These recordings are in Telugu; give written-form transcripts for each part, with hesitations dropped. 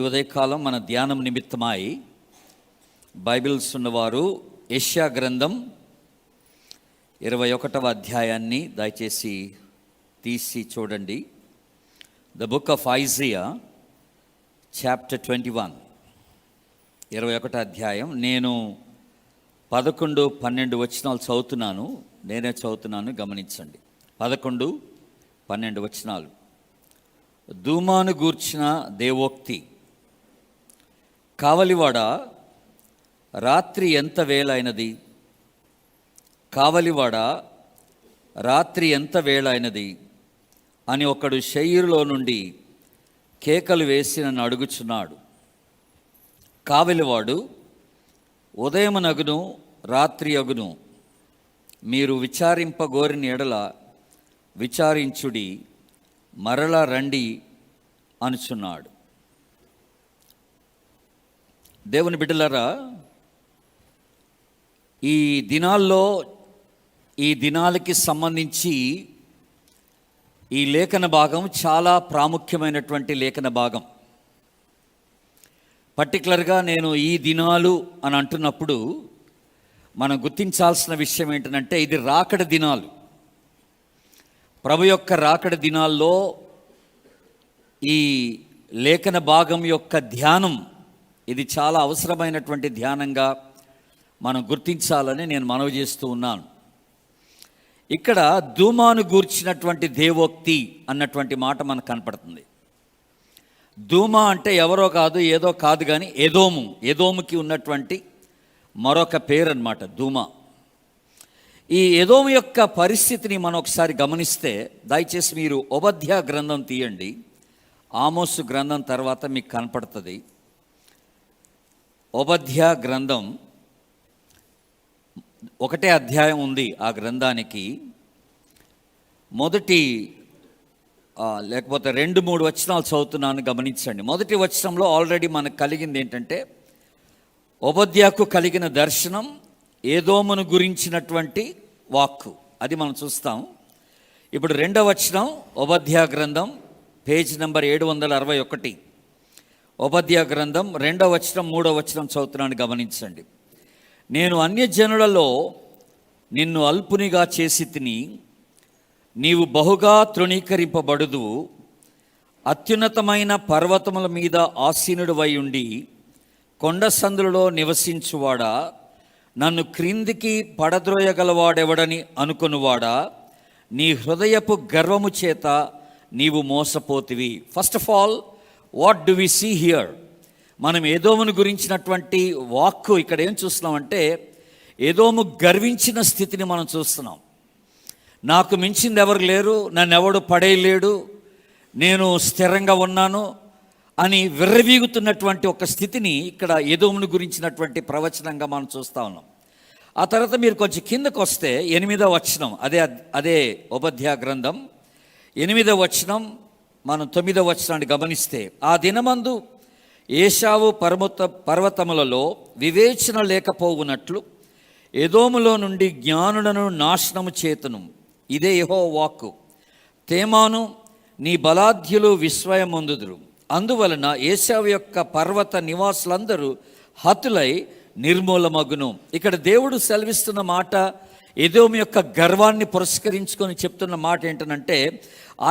ఈ ఉదయకాలం మన ధ్యానం నిమిత్తమై బైబిల్స్ ఉన్నవారు యెషయా గ్రంథం 21వ అధ్యాయాన్ని దయచేసి తీసి చూడండి. The book of Isaiah chapter 21, 21వ అధ్యాయం. నేను 11, 12 వచనాలు చదువుతున్నాను. నేనే చదువుతున్నాను, గమనించండి. 11, 12 వచనాలు. దూమాను గూర్చిన దేవోక్తి. కావలివాడా, రాత్రి ఎంత వేళైనది? కావలివాడా, రాత్రి ఎంత వేళైనది అని ఒకడు శరీరులో నుండి కేకలు వేసి నన్ను అడుగుచున్నాడు. కావలివాడు, ఉదయమునగును రాత్రి అగును, మీరు విచారింపగోరిన ఎడల విచారించుడి, మరలా రండి అనుచున్నాడు. దేవుని బిడ్డలారా, ఈ దినాల్లో, ఈ దినాలకి సంబంధించి ఈ లేఖన భాగం చాలా ప్రాముఖ్యమైనటువంటి లేఖన భాగం. పర్టికులర్గా నేను ఈ దినాలు అని అంటున్నప్పుడు మనం గుర్తించాల్సిన విషయం ఏంటంటే, ఇది రాకడ దినాలు. ప్రభు యొక్క రాకడ దినాల్లో ఈ లేఖన భాగం యొక్క ధ్యానం, ఇది చాలా అవసరమైనటువంటి ధ్యానంగా మనం గుర్తించాలని నేను మనవి చేస్తూ ఉన్నాను. ఇక్కడ దూమాను గూర్చినటువంటి దేవోక్తి అన్నటువంటి మాట మనకు కనపడుతుంది. దూమా అంటే ఎవరో కాదు, ఏదో కాదు, కానీ ఎదోముకి ఉన్నటువంటి మరొక పేరు అన్నమాట దూమా. ఈ ఎదోము యొక్క పరిస్థితిని మనం ఒకసారి గమనిస్తే, దయచేసి మీరు ఓబద్యా గ్రంథం తీయండి. ఆమోసు గ్రంథం తర్వాత మీకు కనపడుతుంది. ఓబద్యా గ్రంథం 1వ అధ్యాయం ఉంది. ఆ గ్రంథానికి మొదటి లేకపోతే 2-3 వచనాలు చదువుతున్నాను, గమనించండి. మొదటి వచనంలో ఆల్రెడీ మనకు కలిగింది ఏంటంటే, ఓబద్యాకు కలిగిన దర్శనం, ఏదోమును గురించినటువంటి వాక్కు, అది మనం చూస్తాం. ఇప్పుడు 2వ వచనం, ఓబద్యా గ్రంథం పేజ్ నెంబర్ 761. ఓబద్యా గ్రంథం 2వ వచనం, 3వ వచనం చదువుతున్నాను, గమనించండి. నేను అన్యజనులలో నిన్ను అల్పునిగా చేసి తిని, నీవు బహుగా తృణీకరింపబడుదు. అత్యున్నతమైన పర్వతముల మీద ఆసీనుడివై ఉండి కొండ సందులలో నివసించువాడా, నన్ను క్రిందికి పడద్రోయగలవాడెవడని అనుకొనువాడా, నీ హృదయపు గర్వము చేత నీవు మోసపోతివి. First of all, what do we see here? మనం ఏదోమును గురించినటువంటి వాక్కు ఇక్కడ ఏం చూస్తున్నామంటే, ఏదోము గర్వించిన స్థితిని మనం చూస్తున్నాం. నాకు మించింది ఎవరు లేరు, నన్ను ఎవడు పడేయలేడు, నేను స్థిరంగా ఉన్నాను అని విర్రవీగుతున్నటువంటి ఒక స్థితిని ఇక్కడ ఏదోమును గురించినటువంటి ప్రవచనంగా మనం చూస్తూ ఉన్నాం. ఆ తర్వాత మీరు కొంచెం కిందకు వస్తే 8వ వచనం, అదే ఓబద్యా గ్రంథం 8వ వచనం, మనం 9వ వచనాన్ని గమనిస్తే, ఆ దినమందు ఏశావు పర్వతములలో వివేచన లేకపోవునట్లు ఎదోములో నుండి జ్ఞానులను నాశనము చేతును. ఇదే యెహోవా వాక్కు. తేమాను, నీ బలాఢ్యులు విస్మయమొందుదురు. అందువలన ఏశావు యొక్క పర్వత నివాసులందరూ హతులై నిర్మూలమగును. ఇక్కడ దేవుడు సెలవిస్తున్న మాట, ఎదోము యొక్క గర్వాన్ని పురస్కరించుకొని చెప్తున్న మాట ఏంటంటే,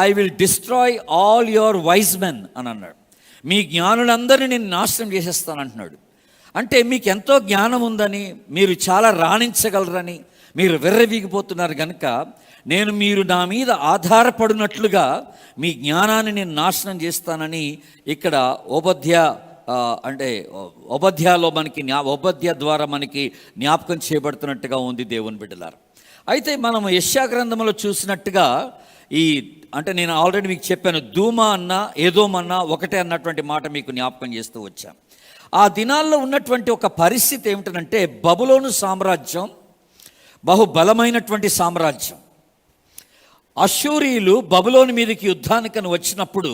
I will destroy all your wise men అని అన్నాడు. మీ జ్ఞానులందరినీ నేను నాశనం చేసేస్తాను అంటున్నాడు. అంటే మీకు ఎంతో జ్ఞానం ఉందని, మీరు చాలా రాణించగలరని మీరు విర్రవీగిపోతున్నారు కనుక, మీరు నా మీద ఆధారపడినట్లుగా మీ జ్ఞానాన్ని నేను నాశనం చేస్తానని ఇక్కడ ఓబద్యాలో మనకి ఓబద్యా ద్వారా మనకి జ్ఞాపకం చేయబడుతున్నట్టుగా ఉంది దేవుని బిడ్డలారా. అయితే మనం యెషయా గ్రంథంలో చూసినట్టుగా నేను ఆల్రెడీ మీకు చెప్పాను, దూమా అన్న ఏదోమన్నా ఒకటే అన్నటువంటి మాట మీకు జ్ఞాపకం చేస్తూ వచ్చాను. ఆ దినాల్లో ఉన్నటువంటి ఒక పరిస్థితి ఏమిటంటే, బబులోను సామ్రాజ్యం బహుబలమైనటువంటి సామ్రాజ్యం. అష్షూరీయులు బబులోను మీదకి యుద్ధానికని వచ్చినప్పుడు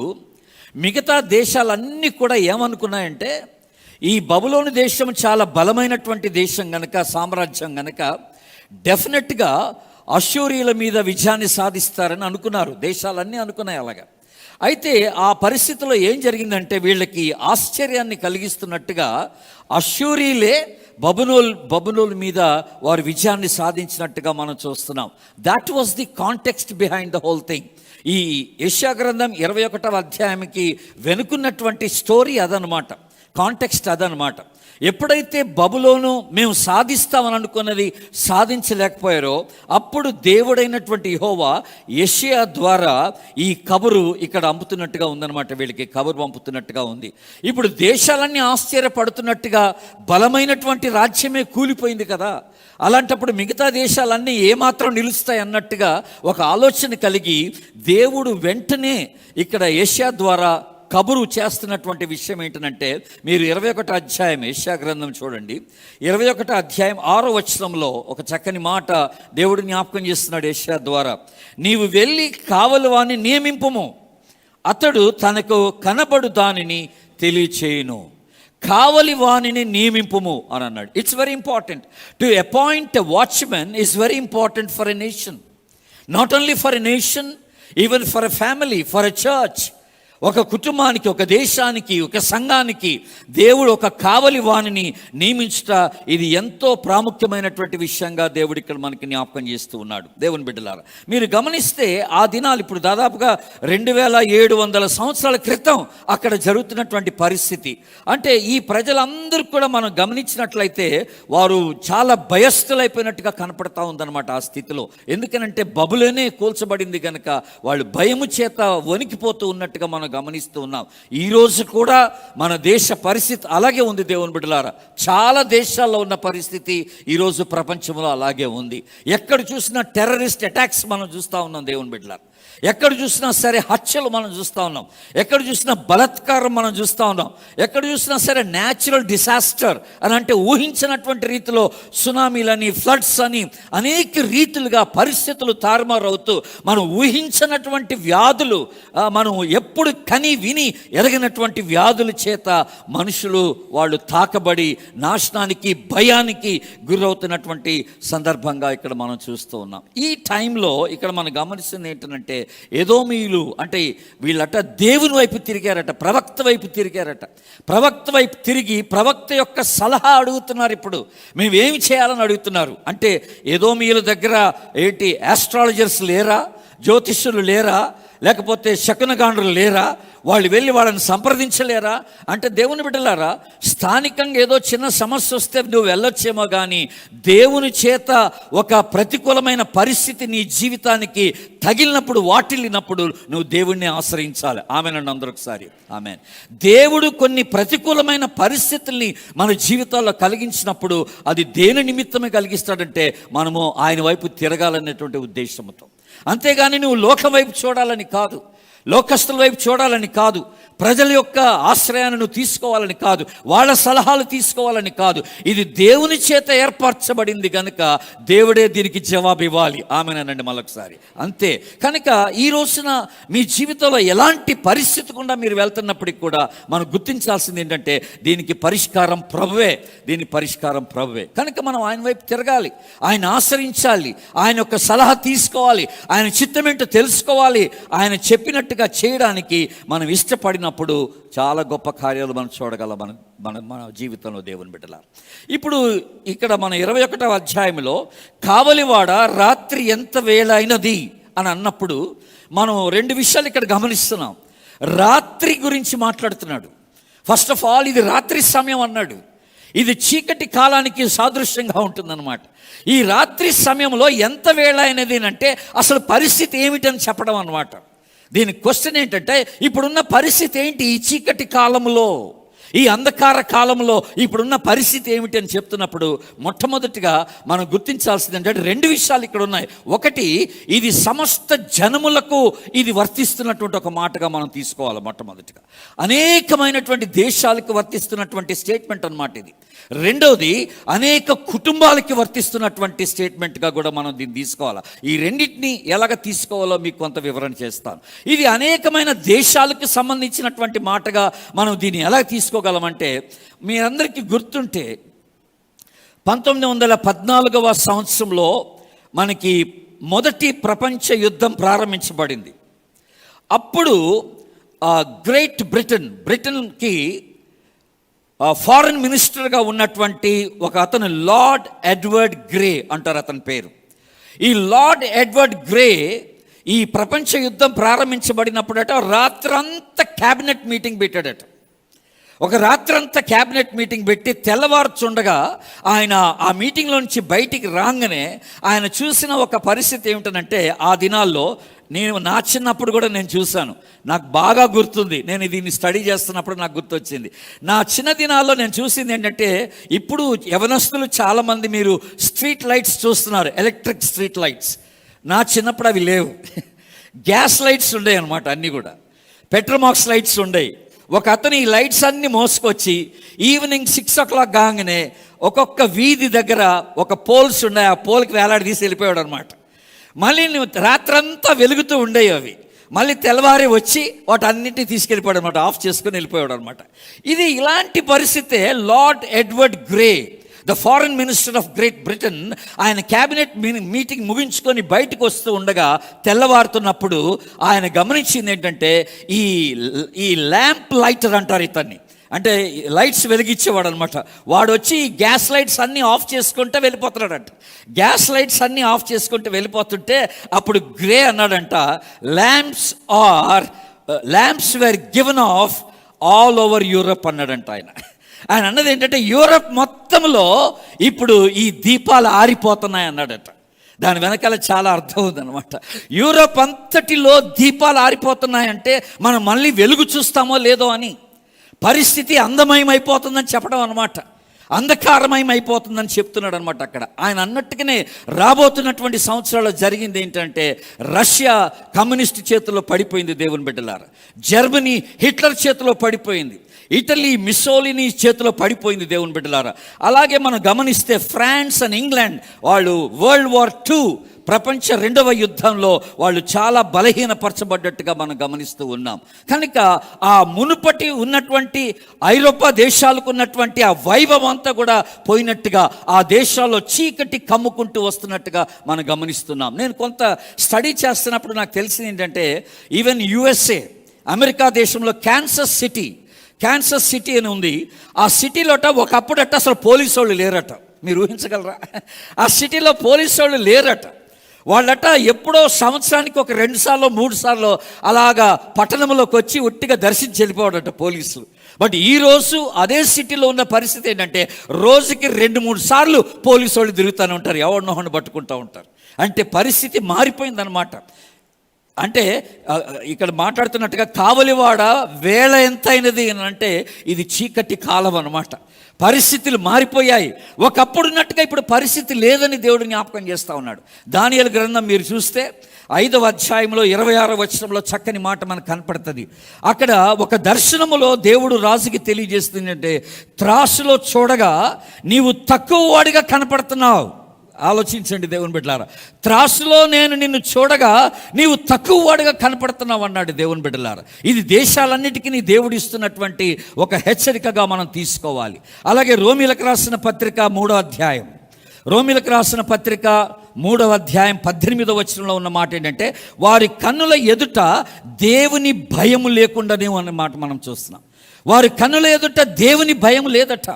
మిగతా దేశాలన్నీ కూడా ఏమనుకున్నాయంటే, ఈ బబులోను దేశం చాలా బలమైనటువంటి దేశం గనక, సామ్రాజ్యం గనక డెఫినెట్గా అష్షూరీయుల మీద విజయాన్ని సాధిస్తారని అనుకున్నారు. దేశాలన్నీ అనుకున్నాయి అలాగా. అయితే ఆ పరిస్థితిలో ఏం జరిగిందంటే వీళ్ళకి ఆశ్చర్యాన్ని కలిగిస్తున్నట్టుగా అష్షూరీలే బబులోను మీద వారి విజయాన్ని సాధించినట్టుగా మనం చూస్తున్నాం. That was the context behind the whole thing. ఈ యెషయా గ్రంథం 21వ అధ్యాయానికి వెనుకున్నటువంటి స్టోరీ అదనమాట, కాంటెక్స్ట్ అదనమాట. ఎప్పుడైతే బబులోను మేము సాధిస్తామని అనుకున్నది సాధించలేకపోయారో అప్పుడు దేవుడైనటువంటి యెహోవా యెషయా ద్వారా ఈ కబురు ఇక్కడ పంపుతున్నట్టుగా ఉందన్నమాట. వీళ్ళకి కబురు పంపుతున్నట్టుగా ఉంది. ఇప్పుడు దేశాలన్నీ ఆశ్చర్యపడుతున్నట్టుగా బలమైనటువంటి రాజ్యమే కూలిపోయింది కదా, అలాంటప్పుడు మిగతా దేశాలన్నీ ఏమాత్రం నిలుస్తాయి అన్నట్టుగా ఒక ఆలోచన కలిగి దేవుడు వెంటనే ఇక్కడ యెషయా ద్వారా కబురు చేస్తున్నటువంటి విషయం ఏంటంటే, మీరు 21వ అధ్యాయం యెషయా గ్రంథం చూడండి. 21వ అధ్యాయం 6వ వచనంలో ఒక చక్కని మాట దేవుడు జ్ఞాపకం చేస్తున్నాడు యెషయా ద్వారా. నీవు వెళ్ళి కావలి వాణ్ణి నియమింపుము, అతడు తనకు కనబడు దానిని తెలియచేయును. కావలి వాణిని నియమింపుము అని అన్నాడు. It's very important. To appoint a watchman is very important for a nation. Not only for a nation, even for a family, for a church. ఒక కుటుంబానికి, ఒక దేశానికి, ఒక సంఘానికి దేవుడు ఒక కావలి వాణిని నియమించుట, ఇది ఎంతో ప్రాముఖ్యమైనటువంటి విషయంగా దేవుడు ఇక్కడ మనకి జ్ఞాపకం చేస్తూ ఉన్నాడు. దేవుని బిడ్డలారా, మీరు గమనిస్తే ఆ దినాలు ఇప్పుడు దాదాపుగా 2700 సంవత్సరాల క్రితం అక్కడ జరుగుతున్నటువంటి పరిస్థితి. అంటే ఈ ప్రజలందరూ కూడా మనం గమనించినట్లయితే వారు చాలా భయస్థులైపోయినట్టుగా కనపడతా ఉందన్నమాట ఆ స్థితిలో. ఎందుకనంటే బబులోనే కూల్చబడింది కనుక వాళ్ళు భయము చేత వణికిపోతూ ఉన్నట్టుగా మనం గమనిస్తూ ఉన్నాం. ఈరోజు కూడా మన దేశ పరిస్థితి అలాగే ఉంది. దేవుని బిడ్డలారా, చాలా దేశాల్లో ఉన్న పరిస్థితి ఈరోజు ప్రపంచంలో అలాగే ఉంది. ఎక్కడ చూసినా టెర్రరిస్ట్ అటాక్స్ మనం చూస్తూ ఉన్నాం. దేవుని బిడ్డలారా, ఎక్కడ చూసినా సరే హత్యలు మనం చూస్తూ ఉన్నాం. ఎక్కడ చూసినా బలాత్కారం మనం చూస్తూ ఉన్నాం. ఎక్కడ చూసినా సరే న్యాచురల్ డిసాస్టర్ అని అంటే ఊహించినటువంటి రీతిలో సునామీలని, ఫ్లడ్స్ అని అనేక రీతులుగా పరిస్థితులు తారుమారవుతూ మనం ఊహించినటువంటి వ్యాధులు, మనం ఎప్పుడు కని విని ఎరగినటువంటి వ్యాధుల చేత మనుషులు వాళ్ళు తాకబడి నాశనానికి, భయానికి గురవుతున్నటువంటి సందర్భంగా ఇక్కడ మనం చూస్తూ ఉన్నాం. ఈ టైంలో ఇక్కడ మనం గమనిస్తుంది ఏంటంటే, ఎదోమీయులు అంటే వీళ్ళట దేవుని వైపు తిరిగారట, ప్రవక్త వైపు తిరిగారట. ప్రవక్త వైపు తిరిగి ప్రవక్త యొక్క సలహా అడుగుతున్నారు. ఇప్పుడు మేమేమి చేయాలని అడుగుతున్నారు అంటే, ఎదోమీయుల దగ్గర ఏంటి ఆస్ట్రాలజర్స్ లేరా, జ్యోతిష్యులు లేరా, లేకపోతే శకునగాండ్రులు లేరా, వాళ్ళు వెళ్ళి వాళ్ళని సంప్రదించలేరా అంటే, దేవుని బిడ్డలారా, స్థానికంగా ఏదో చిన్న సమస్య వస్తే నువ్వు వెళ్ళొచ్చేమో కానీ దేవుని చేత ఒక ప్రతికూలమైన పరిస్థితి నీ జీవితానికి తగిలినప్పుడు, వాటిల్లినప్పుడు నువ్వు దేవుణ్ణి ఆశ్రయించాలి. ఆమెనండి అందరూ ఒకసారి ఆమెన్. దేవుడు కొన్ని ప్రతికూలమైన పరిస్థితుల్ని మన జీవితాల్లో కలిగించినప్పుడు అది దేని నిమిత్తమే కలిగిస్తాడంటే మనము ఆయన వైపు తిరగాలనేటువంటి ఉద్దేశంతో. అంతేగాని నువ్వు లోకం వైపు చూడాలని కాదు, లోకస్తుల వైపు చూడాలని కాదు, ప్రజల యొక్క ఆశ్రయాన్ని నువ్వు తీసుకోవాలని కాదు, వాళ్ళ సలహాలు తీసుకోవాలని కాదు. ఇది దేవుని చేత ఏర్పరచబడింది కనుక దేవుడే దీనికి జవాబు ఇవ్వాలి. ఆమెనండి మళ్ళొకసారి అంతే. కనుక ఈ రోజున మీ జీవితంలో ఎలాంటి పరిస్థితి గుండా మీరు వెళ్తున్నప్పటికి కూడా మనం గుర్తించాల్సింది ఏంటంటే, దీనికి పరిష్కారం ప్రభువే, దీని పరిష్కారం ప్రభువే. కనుక మనం ఆయన వైపు తిరగాలి, ఆయన ఆశ్రయించాలి, ఆయన యొక్క సలహా తీసుకోవాలి, ఆయన చిత్తమేంటో తెలుసుకోవాలి. ఆయన చెప్పినట్టుగా చేయడానికి మనం ఇష్టపడినప్పుడు చాలా గొప్ప కార్యాలు మనం చూడగలం మన జీవితంలో. దేవుని బిడ్డలారా, ఇప్పుడు ఇక్కడ మన 21వ అధ్యాయంలో కావలివాడ రాత్రి ఎంత వేళ అయినది అని అన్నప్పుడు మనం 2 విషయాలు ఇక్కడ గమనిస్తున్నాం. రాత్రి గురించి మాట్లాడుతున్నాడు. ఫస్ట్ ఆఫ్ ఆల్ ఇది రాత్రి సమయం అన్నాడు. ఇది చీకటి కాలానికి సాదృశ్యంగా ఉంటుందన్నమాట. ఈ రాత్రి సమయంలో ఎంత వేళ అయినది అంటే అసలు పరిస్థితి ఏమిటని చెప్పడం అన్నమాట. దీని క్వశ్చన్ ఏంటంటే, ఇప్పుడున్న పరిస్థితి ఏంటి ఈ చీకటి కాలంలో, ఈ అంధకార కాలంలో ఇప్పుడున్న పరిస్థితి ఏమిటి అని చెప్తున్నప్పుడు మొట్టమొదటిగా మనం గుర్తించాల్సింది ఏంటంటే 2 విషయాలు ఇక్కడ ఉన్నాయి. ఒకటి, ఇది సమస్త జనములకు ఇది వర్తిస్తున్నటువంటి ఒక మాటగా మనం తీసుకోవాలి. మొట్టమొదటిగా అనేకమైనటువంటి దేశాలకు వర్తిస్తున్నటువంటి స్టేట్మెంట్ అన్నమాట ఇది. రెండవది, అనేక కుటుంబాలకి వర్తిస్తున్నటువంటి స్టేట్మెంట్గా కూడా మనం దీన్ని తీసుకోవాలి. ఈ రెండింటిని ఎలాగ తీసుకోవాలో మీకు కొంత వివరణ చేస్తాను. ఇది అనేకమైన దేశాలకు సంబంధించినటువంటి మాటగా మనం దీన్ని ఎలా తీసుకోగలమంటే, మీరందరికీ గుర్తుంటే 1914వ సంవత్సరంలో మనకి మొదటి ప్రపంచ యుద్ధం ప్రారంభించబడింది. అప్పుడు గ్రేట్ బ్రిటన్కి ఫారెన్ మినిస్టర్గా ఉన్నటువంటి ఒక అతను లార్డ్ ఎడ్వర్డ్ గ్రే అంటారు అతని పేరు. ఈ లార్డ్ ఎడ్వర్డ్ గ్రే ఈ ప్రపంచ యుద్ధం ప్రారంభించబడినప్పుడట రాత్రంతా క్యాబినెట్ మీటింగ్ పెట్టాడట. ఒక రాత్రంతా క్యాబినెట్ మీటింగ్ పెట్టి తెల్లవారుచుండగా ఆయన ఆ మీటింగ్లో నుంచి బయటికి రాగానే ఆయన చూసిన ఒక పరిస్థితి ఏమిటంటే, ఆ దినాల్లో నా చిన్నప్పుడు కూడా నేను చూశాను, నాకు బాగా గుర్తుంది. నేను దీన్ని స్టడీ చేస్తున్నప్పుడు నాకు గుర్తొచ్చింది. నా చిన్న దినాల్లో నేను చూసింది ఏంటంటే, ఇప్పుడు యవనస్తులు చాలామంది మీరు స్ట్రీట్ లైట్స్ చూస్తున్నారు, ఎలక్ట్రిక్ స్ట్రీట్ లైట్స్. నా చిన్నప్పుడు అవి లేవు. గ్యాస్ లైట్స్ ఉండేవి అనమాట, అన్నీ కూడా పెట్రోమాక్స్ లైట్స్ ఉండేవి. ఒక అతను ఈ లైట్స్ అన్నీ మోసుకొచ్చి ఈవినింగ్ 6 o'clock కాగానే ఒక్కొక్క వీధి దగ్గర ఒక పోల్స్ ఉన్నాయి, ఆ పోల్కి వేలాడి తీసి వెళ్ళిపోయాడు అనమాట. మళ్ళీ రాత్రంతా వెలుగుతూ ఉండేవి అవి. మళ్ళీ తెల్లవారి వచ్చి వాటన్నిటిని తీసుకెళ్ళిపోయాడు అనమాట, ఆఫ్ చేసుకుని వెళ్ళిపోయాడు అనమాట. ఇది ఇలాంటి పరిస్థితే lord Edward grey, the foreign minister of great Britain, ఆయన క్యాబినెట్ మీటింగ్ ముగించుకొని బయటకు వస్తూ ఉండగా తెల్లవారుతున్నప్పుడు ఆయన గమనించింది ఏంటంటే, ఈ ల్యాంప్ లైటర్ అంటారు ఇతన్ని, అంటే లైట్స్ వెలిగించేవాడు అనమాట. వాడు వచ్చి గ్యాస్ లైట్స్ అన్నీ ఆఫ్ చేసుకుంటే వెళ్ళిపోతున్నాడంట. గ్యాస్ లైట్స్ అన్నీ ఆఫ్ చేసుకుంటే వెళ్ళిపోతుంటే అప్పుడు గ్రే అన్నాడంట, lamps wear given of all over Europe అన్నాడంట ఆయన. ఆయన అన్నది ఏంటంటే, యూరప్ మొత్తంలో ఇప్పుడు ఈ దీపాలు ఆరిపోతున్నాయి అన్నాడట. దాని వెనకాల చాలా అర్థం ఉందన్నమాట. యూరప్ అంతటిలో దీపాలు ఆరిపోతున్నాయంటే మనం మళ్ళీ వెలుగు చూస్తామో లేదో అని, పరిస్థితి అందమయమైపోతుందని చెప్పడం అనమాట, అంధకారమయమైపోతుందని చెప్తున్నాడు అనమాట అక్కడ. ఆయన అన్నట్టుగానే రాబోతున్నటువంటి సంవత్సరాల్లో జరిగింది ఏంటంటే, రష్యా కమ్యూనిస్ట్ చేతిలో పడిపోయింది దేవుని బిడ్డలారా. జర్మనీ హిట్లర్ చేతిలో పడిపోయింది. ఇటలీ మిస్సోలినీ చేతిలో పడిపోయింది దేవుని బిడ్డలారా. అలాగే మనం గమనిస్తే ఫ్రాన్స్ అండ్ ఇంగ్లాండ్ వాళ్ళు World War II ప్రపంచ 2వ యుద్ధంలో వాళ్ళు చాలా బలహీనపరచబడ్డట్టుగా మనం గమనిస్తూ ఉన్నాం. కనుక ఆ మునుపటి ఉన్నటువంటి ఐరోపా దేశాలకు ఉన్నటువంటి ఆ వైభవం అంతా కూడా పోయినట్టుగా, ఆ దేశాల్లో చీకటి కమ్ముకుంటూ వస్తున్నట్టుగా మనం గమనిస్తున్నాం. నేను కొంత స్టడీ చేస్తున్నప్పుడు నాకు తెలిసింది ఏంటంటే, ఈవెన్ USA అమెరికా దేశంలో క్యాన్సస్ సిటీ అని ఉంది. ఆ సిటీలోట ఒకప్పుడట అసలు పోలీసు వాళ్ళు లేరట. మీరు ఊహించగలరా? ఆ సిటీలో పోలీసు వాళ్ళు లేరట. వాళ్ళట ఎప్పుడో సంవత్సరానికి ఒక 2 సార్లు 3 సార్లు అలాగా పట్టణంలోకి వచ్చి ఒట్టిగా దర్శించి వెళ్ళిపోవడట పోలీసులు. బట్ ఈరోజు అదే సిటీలో ఉన్న పరిస్థితి ఏంటంటే, రోజుకి 2-3 సార్లు పోలీసు వాళ్ళు తిరుగుతూనే ఉంటారు, ఎవరినోహని పట్టుకుంటూ ఉంటారు. అంటే పరిస్థితి మారిపోయిందనమాట. అంటే ఇక్కడ మాట్లాడుతున్నట్టుగా కావలివాడ వేళ ఎంత అయినది అని అంటే, ఇది చీకటి కాలం అన్నమాట. పరిస్థితులు మారిపోయాయి. ఒకప్పుడు ఉన్నట్టుగా ఇప్పుడు పరిస్థితి లేదని దేవుడు జ్ఞాపకం చేస్తూ ఉన్నాడు. దానియేలు గ్రంథం మీరు చూస్తే 5వ అధ్యాయంలో 26వ వచనంలో చక్కని మాట మనకు కనపడుతుంది. అక్కడ ఒక దర్శనములో దేవుడు రాజుకి తెలియజేస్తుందంటే, త్రాసులో చూడగా నీవు తక్కువ వాడిగా కనపడుతున్నావు. ఆలోచించండి దేవుని బిడ్డలారా, త్రాసులో నేను నిన్ను చూడగా నీవు తక్కువ వాడిగా కనపడుతున్నావు అన్నాడు దేవుని బిడ్డలారా. ఇది దేశాలన్నిటికీ దేవుడు ఇస్తున్నటువంటి ఒక హెచ్చరికగా మనం తీసుకోవాలి. అలాగే రోమీలకు రాసిన పత్రిక 3వ అధ్యాయం, రోమీలకు రాసిన పత్రిక 3వ అధ్యాయం 18వ వచనంలో ఉన్న మాట ఏంటంటే, వారి కన్నుల ఎదుట దేవుని భయము లేకుండానే అనే మాట మనం చూస్తున్నాం. వారి కన్నుల ఎదుట దేవుని భయం లేదట,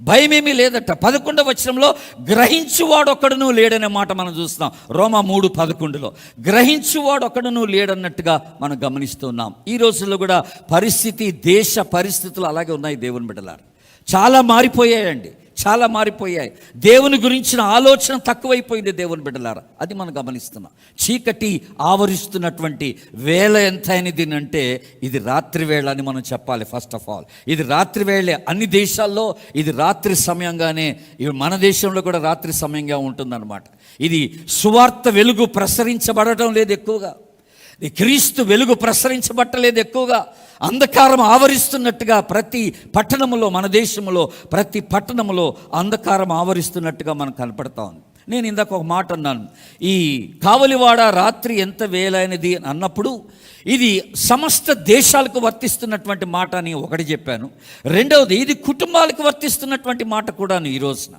భయమేమీ లేదట. 11వ వచనంలో గ్రహించువాడు ఒక్కడునూ లేడనే మాట మనం చూస్తున్నాం. రోమా 3:11లో గ్రహించువాడు ఒక్కడునూ లేడన్నట్టుగా మనం గమనిస్తున్నాం. ఈ రోజుల్లో కూడా దేశ పరిస్థితులు అలాగే ఉన్నాయి దేవుని బిడ్డలారా. చాలా మారిపోయాయండి, చాలా మారిపోయాయి. దేవుని గురించిన ఆలోచన తక్కువైపోయింది దేవుని బిడ్డలారా. అది మనం గమనిస్తున్నాం. చీకటి ఆవరిస్తున్నటువంటి వేళ ఎంత అయినది అంటే, ఇది రాత్రి వేళ అని మనం చెప్పాలి. ఫస్ట్ ఆఫ్ ఆల్ ఇది రాత్రి వేళే. అన్ని దేశాల్లో ఇది రాత్రి సమయంగానే, మన దేశంలో కూడా రాత్రి సమయంగా ఉంటుందన్నమాట. ఇది సువార్త వెలుగు ప్రసరించబడటం లేదు ఎక్కువగా, క్రీస్తు వెలుగు ప్రసరించబట్టలేదు ఎక్కువగా. అంధకారం ఆవరిస్తున్నట్టుగా ప్రతి పట్టణములో, మన దేశంలో ప్రతి పట్టణములో అంధకారం ఆవరిస్తున్నట్టుగా మనకు కనపడతా ఉంది. నేను ఇందాక ఒక మాట అన్నాను, ఈ కావలివాడ రాత్రి ఎంత వేలైనది అన్నప్పుడు ఇది సమస్త దేశాలకు వర్తిస్తున్నటువంటి మాట అని ఒకటి చెప్పాను. రెండవది, ఇది కుటుంబాలకు వర్తిస్తున్నటువంటి మాట కూడాను. ఈ రోజున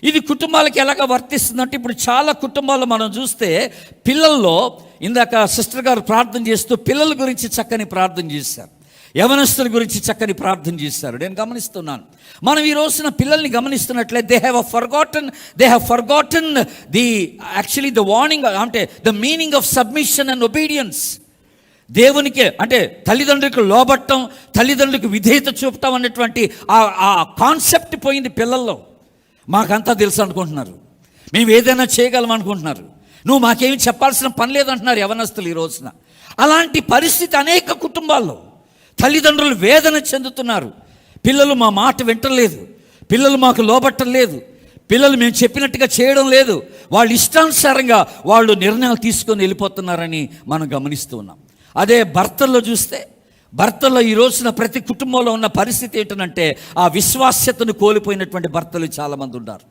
ఇది కుటుంబాలకి ఎలాగ వర్తిస్తుందంటే, ఇప్పుడు చాలా కుటుంబాలు మనం చూస్తే పిల్లల్లో, ఇందాక సిస్టర్ గారు ప్రార్థన చేస్తూ పిల్లల గురించి చక్కని ప్రార్థన చేశారు, యవనస్తుల గురించి చక్కని ప్రార్థన చేశారు. నేను గమనిస్తున్నాను, మనం ఈ రోజున పిల్లల్ని గమనిస్తున్నట్లే they have forgotten the warning, అంటే the meaning of submission and obedience. దేవునికి అంటే తల్లిదండ్రులకు లోబట్టం, తల్లిదండ్రులకు విధేయత చూపటం అనేటువంటి ఆ కాన్సెప్ట్ పోయింది పిల్లల్లో. మాకంతా తెలుసు అనుకుంటున్నారు, మేము ఏదైనా చేయగలం అనుకుంటున్నారు, నువ్వు మాకేమి చెప్పాల్సిన పని లేదంటున్నారు యవనస్తులు ఈ రోజున. అలాంటి పరిస్థితి అనేక కుటుంబాల్లో. తల్లిదండ్రులు వేదన చెందుతున్నారు, పిల్లలు మా మాట వింటలేదు, పిల్లలు మాకు లోబట్టం లేదు, పిల్లలు మేము చెప్పినట్టుగా చేయడం లేదు, వాళ్ళు ఇష్టానుసారంగా వాళ్ళు నిర్ణయాలు తీసుకొని వెళ్ళిపోతున్నారని మనం గమనిస్తూ ఉన్నాం. అదే భర్తల్లో చూస్తే, భర్తల్లో ఈ రోజున ప్రతి కుటుంబంలో ఉన్న పరిస్థితి ఏంటంటే, ఆ విశ్వాస్యతను కోల్పోయినటువంటి భర్తలు చాలామంది ఉన్నారు.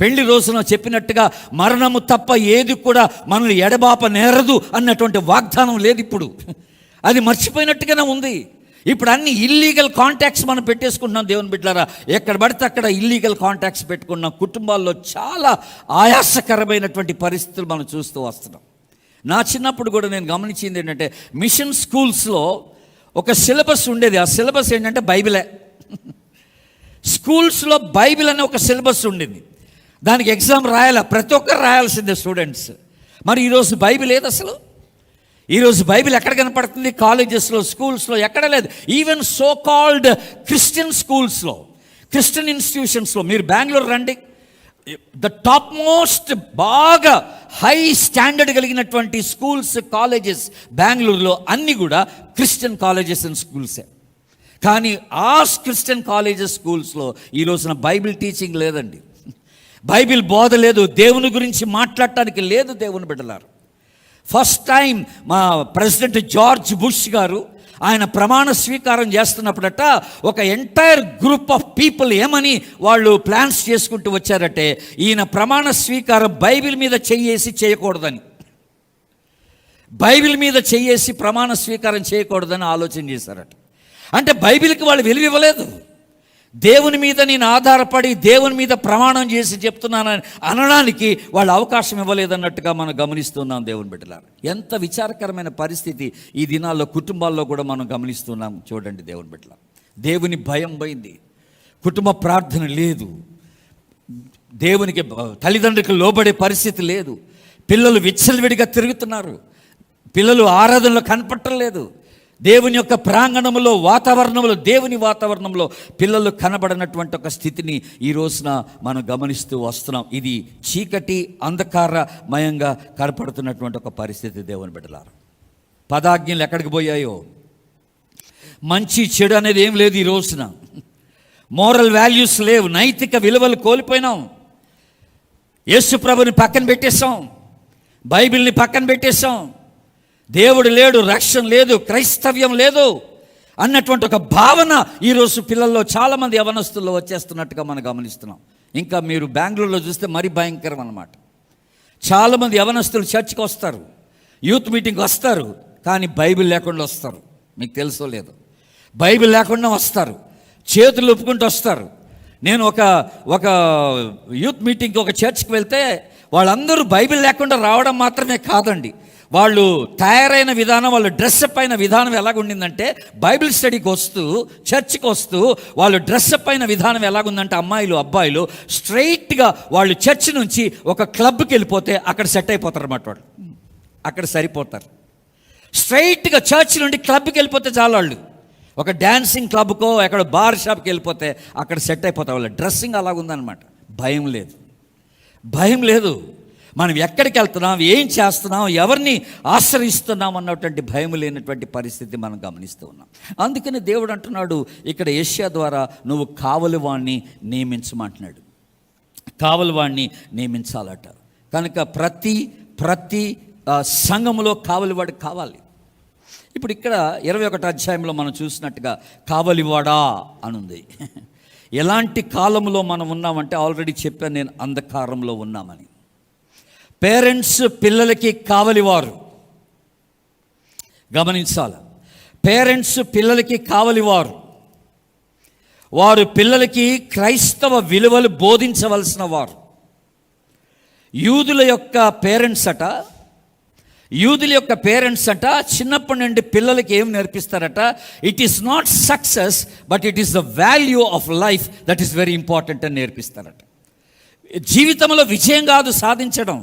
పెళ్లి రోజున చెప్పినట్టుగా మరణము తప్ప ఏది కూడా మనల్ని ఎడబాప నేరదు అన్నటువంటి వాగ్దానం లేదు ఇప్పుడు. అది మర్చిపోయినట్టుగానే ఉంది. ఇప్పుడు అన్ని ఇల్లీగల్ కాంటాక్ట్స్ మనం పెట్టేసుకుంటున్నాం. దేవుని బిడ్డలారా, ఎక్కడ పడితే అక్కడ ఇల్లీగల్ కాంటాక్ట్స్ పెట్టుకున్నాం. కుటుంబాల్లో చాలా ఆయాసకరమైనటువంటి పరిస్థితులు మనం చూస్తూ వస్తున్నాం. నా చిన్నప్పుడు కూడా నేను గమనించింది ఏంటంటే, మిషన్ స్కూల్స్లో ఒక సిలబస్ ఉండేది. ఆ సిలబస్ ఏంటంటే బైబిలే. స్కూల్స్లో బైబిల్ అనే ఒక సిలబస్ ఉండింది. దానికి ఎగ్జామ్ రాయాలి, ప్రతి ఒక్కరు రాయాల్సిందే స్టూడెంట్స్. మరి ఈరోజు బైబిల్ ఏది అసలు? ఈరోజు బైబిల్ ఎక్కడ కనపడుతుంది? కాలేజెస్లో, స్కూల్స్లో ఎక్కడ లేదు. ఈవెన్ సో కాల్డ్ క్రిస్టియన్ స్కూల్స్లో, క్రిస్టియన్ ఇన్స్టిట్యూషన్స్లో మీరు బెంగళూరు రండి, ద టాప్ మోస్ట్ బాగా హై స్టాండర్డ్ కలిగినటువంటి స్కూల్స్, కాలేజెస్ బెంగళూరులో అన్నీ కూడా క్రిస్టియన్ కాలేజెస్ అండ్ స్కూల్సే. కానీ ఆ క్రిస్టియన్ కాలేజెస్, స్కూల్స్లో ఈ రోజున బైబిల్ టీచింగ్ లేదండి, బైబిల్ బోధ లేదు, దేవుని గురించి మాట్లాడటానికి లేదు. దేవుని బిడ్డలారు, ఫస్ట్ టైం మా ప్రెసిడెంట్ జార్జ్ బుష్ గారు ఆయన ప్రమాణ స్వీకారం చేస్తున్నప్పుడట, ఒక ఎంటైర్ గ్రూప్ ఆఫ్ పీపుల్ ఏమని వాళ్ళు ప్లాన్స్ చేసుకుంటూ వచ్చారంటే, ఈయన ప్రమాణ స్వీకారం బైబిల్ మీద చెయ్యేసి చేయకూడదని, బైబిల్ మీద చెయ్యేసి ప్రమాణ స్వీకారం చేయకూడదని ఆలోచన చేశారట. అంటే బైబిల్కి వాళ్ళు విలువ ఇవ్వలేదు. దేవుని మీద నేను ఆధారపడి దేవుని మీద ప్రమాణం చేసి చెప్తున్నానని అనడానికి వాళ్ళు అవకాశం ఇవ్వలేదన్నట్టుగా మనం గమనిస్తున్నాం. దేవుని బిడ్డలారా, ఎంత విచారకరమైన పరిస్థితి ఈ దినాల్లో కుటుంబాల్లో కూడా మనం గమనిస్తున్నాం. చూడండి దేవుని బిడ్డలారా, దేవుని భయం పోయింది, కుటుంబ ప్రార్థన లేదు, దేవునికి తల్లిదండ్రులకు లోబడే పరిస్థితి లేదు, పిల్లలు విచ్చలవిడిగా తిరుగుతున్నారు, పిల్లలు ఆరాధనలో కనపడటం లేదు, దేవుని యొక్క ప్రాంగణంలో, వాతావరణంలో, దేవుని వాతావరణంలో పిల్లలు కనబడినటువంటి ఒక స్థితిని ఈ రోజున మనం గమనిస్తూ వస్తున్నాం. ఇది చీకటి అంధకారమయంగా కనపడుతున్నటువంటి ఒక పరిస్థితి. దేవుని బిడ్డలారా, పదాజ్ఞలు ఎక్కడికి పోయాయో, మంచి చెడు అనేది ఏం లేదు ఈ రోజున, మోరల్ వాల్యూస్ లేవు, నైతిక విలువలు కోల్పోయినాం. యేసు ప్రభుని పక్కన పెట్టేశాం, బైబిల్ని పక్కన పెట్టేశాం, దేవుడు లేడు, రక్షణ లేదు, క్రైస్తవ్యం లేదు అన్నటువంటి ఒక భావన ఈరోజు పిల్లల్లో చాలామంది యవనస్తుల్లో వచ్చేస్తున్నట్టుగా మనం గమనిస్తున్నాం. ఇంకా మీరు బెంగళూరులో చూస్తే మరీ భయంకరం అన్నమాట. చాలామంది యవనస్తులు చర్చికి వస్తారు, యూత్ మీటింగ్కి వస్తారు, కానీ బైబిల్ లేకుండా వస్తారు. మీకు తెలుసో లేదు, బైబిల్ లేకుండా వస్తారు, చేతులు ఒప్పుకుంటూ వస్తారు. నేను ఒక యూత్ మీటింగ్కి ఒక చర్చ్కి వెళ్తే వాళ్ళందరూ బైబిల్ లేకుండా రావడం మాత్రమే కాదండి, వాళ్ళు తయారైన విధానం, వాళ్ళు డ్రెస్అప్ అయిన విధానం ఎలాగుండిందంటే, బైబిల్ స్టడీకి వస్తూ చర్చ్కి వస్తూ వాళ్ళు డ్రెస్అప్ అయిన విధానం ఎలాగుందంటే, అమ్మాయిలు అబ్బాయిలు స్ట్రైట్గా వాళ్ళు చర్చ్ నుంచి ఒక క్లబ్కి వెళ్ళిపోతే అక్కడ సెట్ అయిపోతారు అన్నమాట. వాళ్ళు అక్కడ సరిపోతారు. స్ట్రైట్గా చర్చ్ నుండి క్లబ్కి వెళ్ళిపోతే చాలు, వాళ్ళు ఒక డ్యాన్సింగ్ క్లబ్కో ఎక్కడ బార్ షాప్కి వెళ్ళిపోతే అక్కడ సెట్ అయిపోతారు. వాళ్ళ డ్రెస్సింగ్ అలాగుందనమాట. భయం లేదు, భయం లేదు. మనం ఎక్కడికి వెళ్తున్నాం, ఏం చేస్తున్నాం, ఎవరిని ఆశ్రయిస్తున్నాం అన్నటువంటి భయం లేనటువంటి పరిస్థితి మనం గమనిస్తూ ఉన్నాం. అందుకని దేవుడు అంటున్నాడు ఇక్కడ యెషయా ద్వారా, నువ్వు కావలివాణ్ణి నియమించమంటున్నాడు. కావలివాణ్ణి నియమించాలట. కనుక ప్రతి సంఘములో కావలివాడు కావాలి. ఇప్పుడు ఇక్కడ 21వ అధ్యాయంలో మనం చూసినట్టుగా కావలివాడా అనుంది. ఎలాంటి కాలంలో మనం ఉన్నామంటే, ఆల్రెడీ చెప్పాను నేను, అంధకారంలో ఉన్నామని. పేరెంట్స్ పిల్లలకి కావలివారు, గమనించాలి. పేరెంట్స్ పిల్లలకి కావలివారు, వారు పిల్లలకి క్రైస్తవ విలువలు బోధించవలసిన వారు. యూదుల యొక్క పేరెంట్స్ అట చిన్నప్పటి నుండి పిల్లలకి ఏం నేర్పిస్తారట? It is not success but it is the value of life that is very important అని నేర్పిస్తారట. జీవితంలో విజయం కాదు సాధించడం,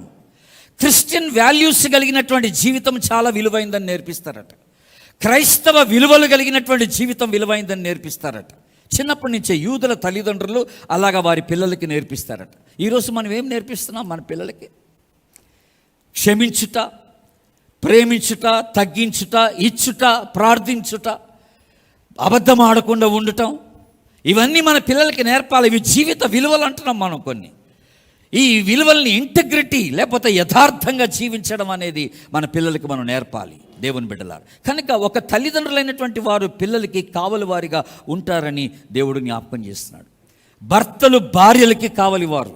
క్రిస్టియన్ వాల్యూస్ కలిగినటువంటి జీవితం చాలా విలువైందని నేర్పిస్తారట. క్రైస్తవ విలువలు కలిగినటువంటి జీవితం విలువైందని నేర్పిస్తారట. చిన్నప్పటి నుంచే యూదుల తల్లిదండ్రులు అలాగా వారి పిల్లలకి నేర్పిస్తారట. ఈరోజు మనం ఏం నేర్పిస్తున్నాం మన పిల్లలకి? క్షమించుట, ప్రేమించుట, తగ్గించుట, ఇచ్చుట, ప్రార్థించుట, అబద్ధం ఆడకుండా ఉండటం, ఇవన్నీ మన పిల్లలకి నేర్పాలి. ఇవి జీవిత విలువలు అంటున్నాం మనం కొన్ని. ఈ విలువల్ని ఇంటగ్రిటీ లేకపోతే యథార్థంగా జీవించడం అనేది మన పిల్లలకి మనం నేర్పాలి దేవుని బిడ్డలారు. కనుక ఒక తల్లిదండ్రులైనటువంటి వారు పిల్లలకి కావలి వారిగా ఉంటారని దేవుడు జ్ఞాపకం చేస్తున్నాడు. భర్తలు భార్యలకి కావలివారు.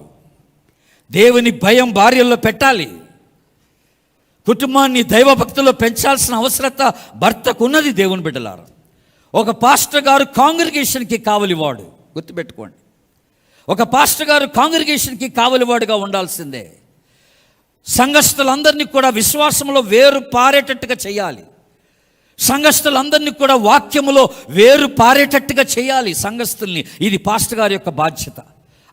దేవుని భయం భార్యల్లో పెట్టాలి. కుటుంబాన్ని దైవభక్తిలో పెంచాల్సిన అవసరత భర్తకున్నది దేవుని బిడ్డలారు. ఒక పాస్టర్ గారు కాంగ్రిగేషన్కి కావలివాడు, గుర్తుపెట్టుకోండి. ఒక పాస్టర్ గారు కాంగ్రిగేషన్కి కావలివాడుగా ఉండాల్సిందే. సంఘస్థులందరినీ కూడా విశ్వాసంలో వేరు పారేటట్టుగా చేయాలి. సంఘస్థులందరినీ కూడా వాక్యములో వేరు పారేటట్టుగా చేయాలి సంఘస్థుల్ని. ఇది పాస్టర్ గారి యొక్క బాధ్యత.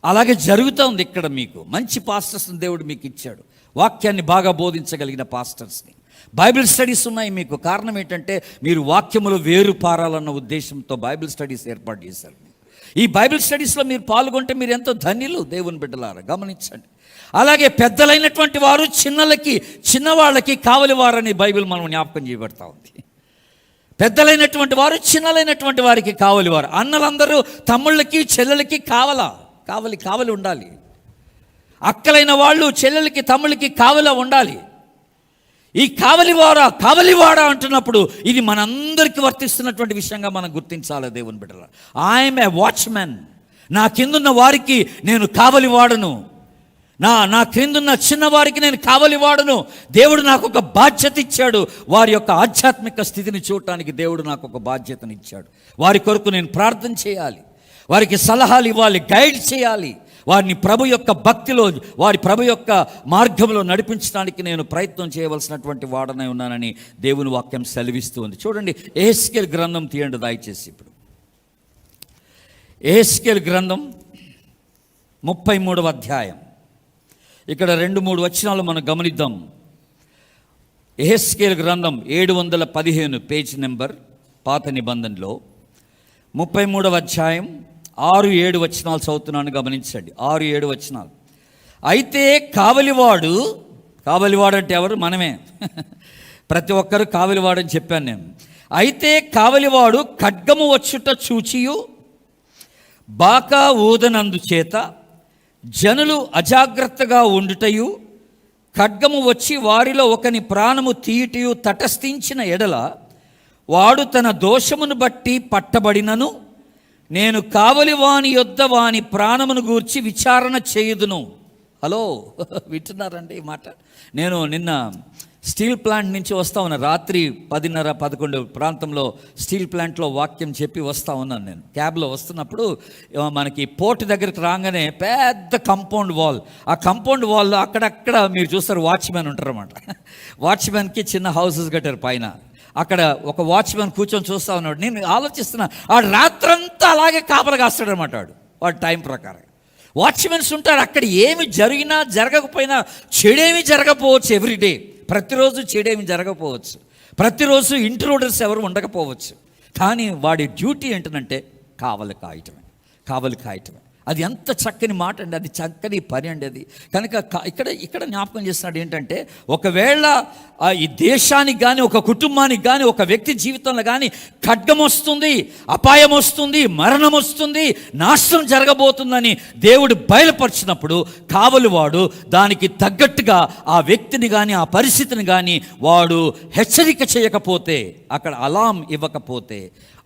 అలాగే జరుగుతూ ఉంది ఇక్కడ. మీకు మంచి పాస్టర్స్ని దేవుడు మీకు ఇచ్చాడు, వాక్యాన్ని బాగా బోధించగలిగిన పాస్టర్స్ని. బైబిల్ స్టడీస్ ఉన్నాయి మీకు. కారణం ఏంటంటే మీరు వాక్యములో వేరు పారాలన్న ఉద్దేశంతో బైబిల్ స్టడీస్ ఏర్పాటు చేశారు. ఈ బైబిల్ స్టడీస్లో మీరు పాల్గొంటే మీరు ఎంతో ధన్యులు దేవుని బిడ్డలారా, గమనించండి. అలాగే పెద్దలైనటువంటి వారు చిన్నవాళ్ళకి కావలివారని బైబిల్ మనం జ్ఞాపకం చేయబడతా ఉంది. పెద్దలైనటువంటి వారు చిన్నలైనటువంటి వారికి కావలివారు. అన్నలందరూ తమ్ముళ్ళకి చెల్లెలకి కావలి ఉండాలి. అక్కలైన వాళ్ళు చెల్లెలకి తమ్ముళ్ళకి కావలా ఉండాలి. ఈ కావలివాడా అంటున్నప్పుడు ఇది మనందరికీ వర్తిస్తున్నటువంటి విషయంగా మనం గుర్తించాలి దేవుని బిడ్డల. I'm a watchman. నా కిందున్న వారికి నేను కావలివాడను. నా క్రిందున్న చిన్నవారికి నేను కావలివాడను. దేవుడు నాకు ఒక బాధ్యత ఇచ్చాడు. వారి యొక్క ఆధ్యాత్మిక స్థితిని చూడటానికి దేవుడు నాకు ఒక బాధ్యతను ఇచ్చాడు. వారి కొరకు నేను ప్రార్థన చేయాలి, వారికి సలహాలు ఇవ్వాలి, గైడ్ చేయాలి. వారిని ప్రభు యొక్క భక్తిలో, వారి ప్రభు యొక్క మార్గంలో నడిపించడానికి నేను ప్రయత్నం చేయవలసినటువంటి వాడనై ఉన్నానని దేవుని వాక్యం సెలవిస్తూ ఉంది. చూడండి, యెహెజ్కేలు గ్రంథం తీయండి దయచేసి. ఇప్పుడు యెహెజ్కేలు గ్రంథం 33వ అధ్యాయం. ఇక్కడ 2-3 వచనాలు మనం గమనిద్దాం. యెహెజ్కేలు గ్రంథం 715 పేజ్ నెంబర్ పాత నిబంధనలో 33వ అధ్యాయం 6-7 వచనాలు చదువుతున్నాను, గమనించండి. 6-7 వచనాలు. అయితే కావలివాడు అంటే ఎవరు? మనమే. ప్రతి ఒక్కరు కావలివాడని చెప్పాను నేను. అయితే కావలివాడు ఖడ్గము వచ్చుట చూచియు బాకా ఊదనందు చేత జనులు అజాగ్రత్తగా ఉండుటయు, ఖడ్గము వచ్చి వారిలో ఒకని ప్రాణము తీయుటయు తటస్థించిన ఎడల వాడు తన దోషమును బట్టి పట్టబడినను నేను కావలి వాని యొద్ద వాని ప్రాణమును గూర్చి విచారణ చేయుదును. హలో, వింటున్నారండి ఈ మాట? నేను నిన్న స్టీల్ ప్లాంట్ నుంచి వస్తా ఉన్నా. రాత్రి 10:30-11 ప్రాంతంలో స్టీల్ ప్లాంట్లో వాక్యం చెప్పి వస్తూ ఉన్నాను. నేను క్యాబ్లో వస్తున్నప్పుడు మనకి పోర్ట్ దగ్గరికి రాగానే పెద్ద కాంపౌండ్ వాల్, ఆ కాంపౌండ్ వాల్లో అక్కడక్కడ మీరు చూస్తారు వాచ్మెన్ ఉంటారన్నమాట. వాచ్మెన్కి చిన్న హౌసెస్ కట్టారు పైన. అక్కడ ఒక వాచ్మెన్ కూర్చొని చూస్తూ ఉన్నాడు. నేను ఆలోచిస్తున్నా, వాడు రాత్రంతా అలాగే కాపలా కాస్తాడనమాట. వాడు టైం ప్రకారం వాచ్మెన్స్ ఉంటారు. అక్కడ ఏమి జరిగినా జరగకపోయినా, చెడేమి జరగకపోవచ్చు. ఎవ్రీడే, ప్రతిరోజు చెడేమి జరగకపోవచ్చు, ప్రతిరోజు ఇంట్రూడర్స్ ఎవరు ఉండకపోవచ్చు. కానీ వాడి డ్యూటీ ఏంటంటే కావలి కాయటమే. అది ఎంత చక్కని మాట అండి, అది చక్కని పని అండి అది. కనుక ఇక్కడ జ్ఞాపకం చేస్తున్నాడు ఏంటంటే, ఒకవేళ ఈ దేశానికి కానీ, ఒక కుటుంబానికి కానీ, ఒక వ్యక్తి జీవితంలో కానీ ఖడ్గం వస్తుంది, అపాయం వస్తుంది, మరణం వస్తుంది, నాశనం జరగబోతుందని దేవుడు బయలుపరిచినప్పుడు కావలివాడు దానికి తగ్గట్టుగా ఆ వ్యక్తిని కానీ, ఆ పరిస్థితిని కానీ వాడు హెచ్చరిక చేయకపోతే, అక్కడ అలాం ఇవ్వకపోతే,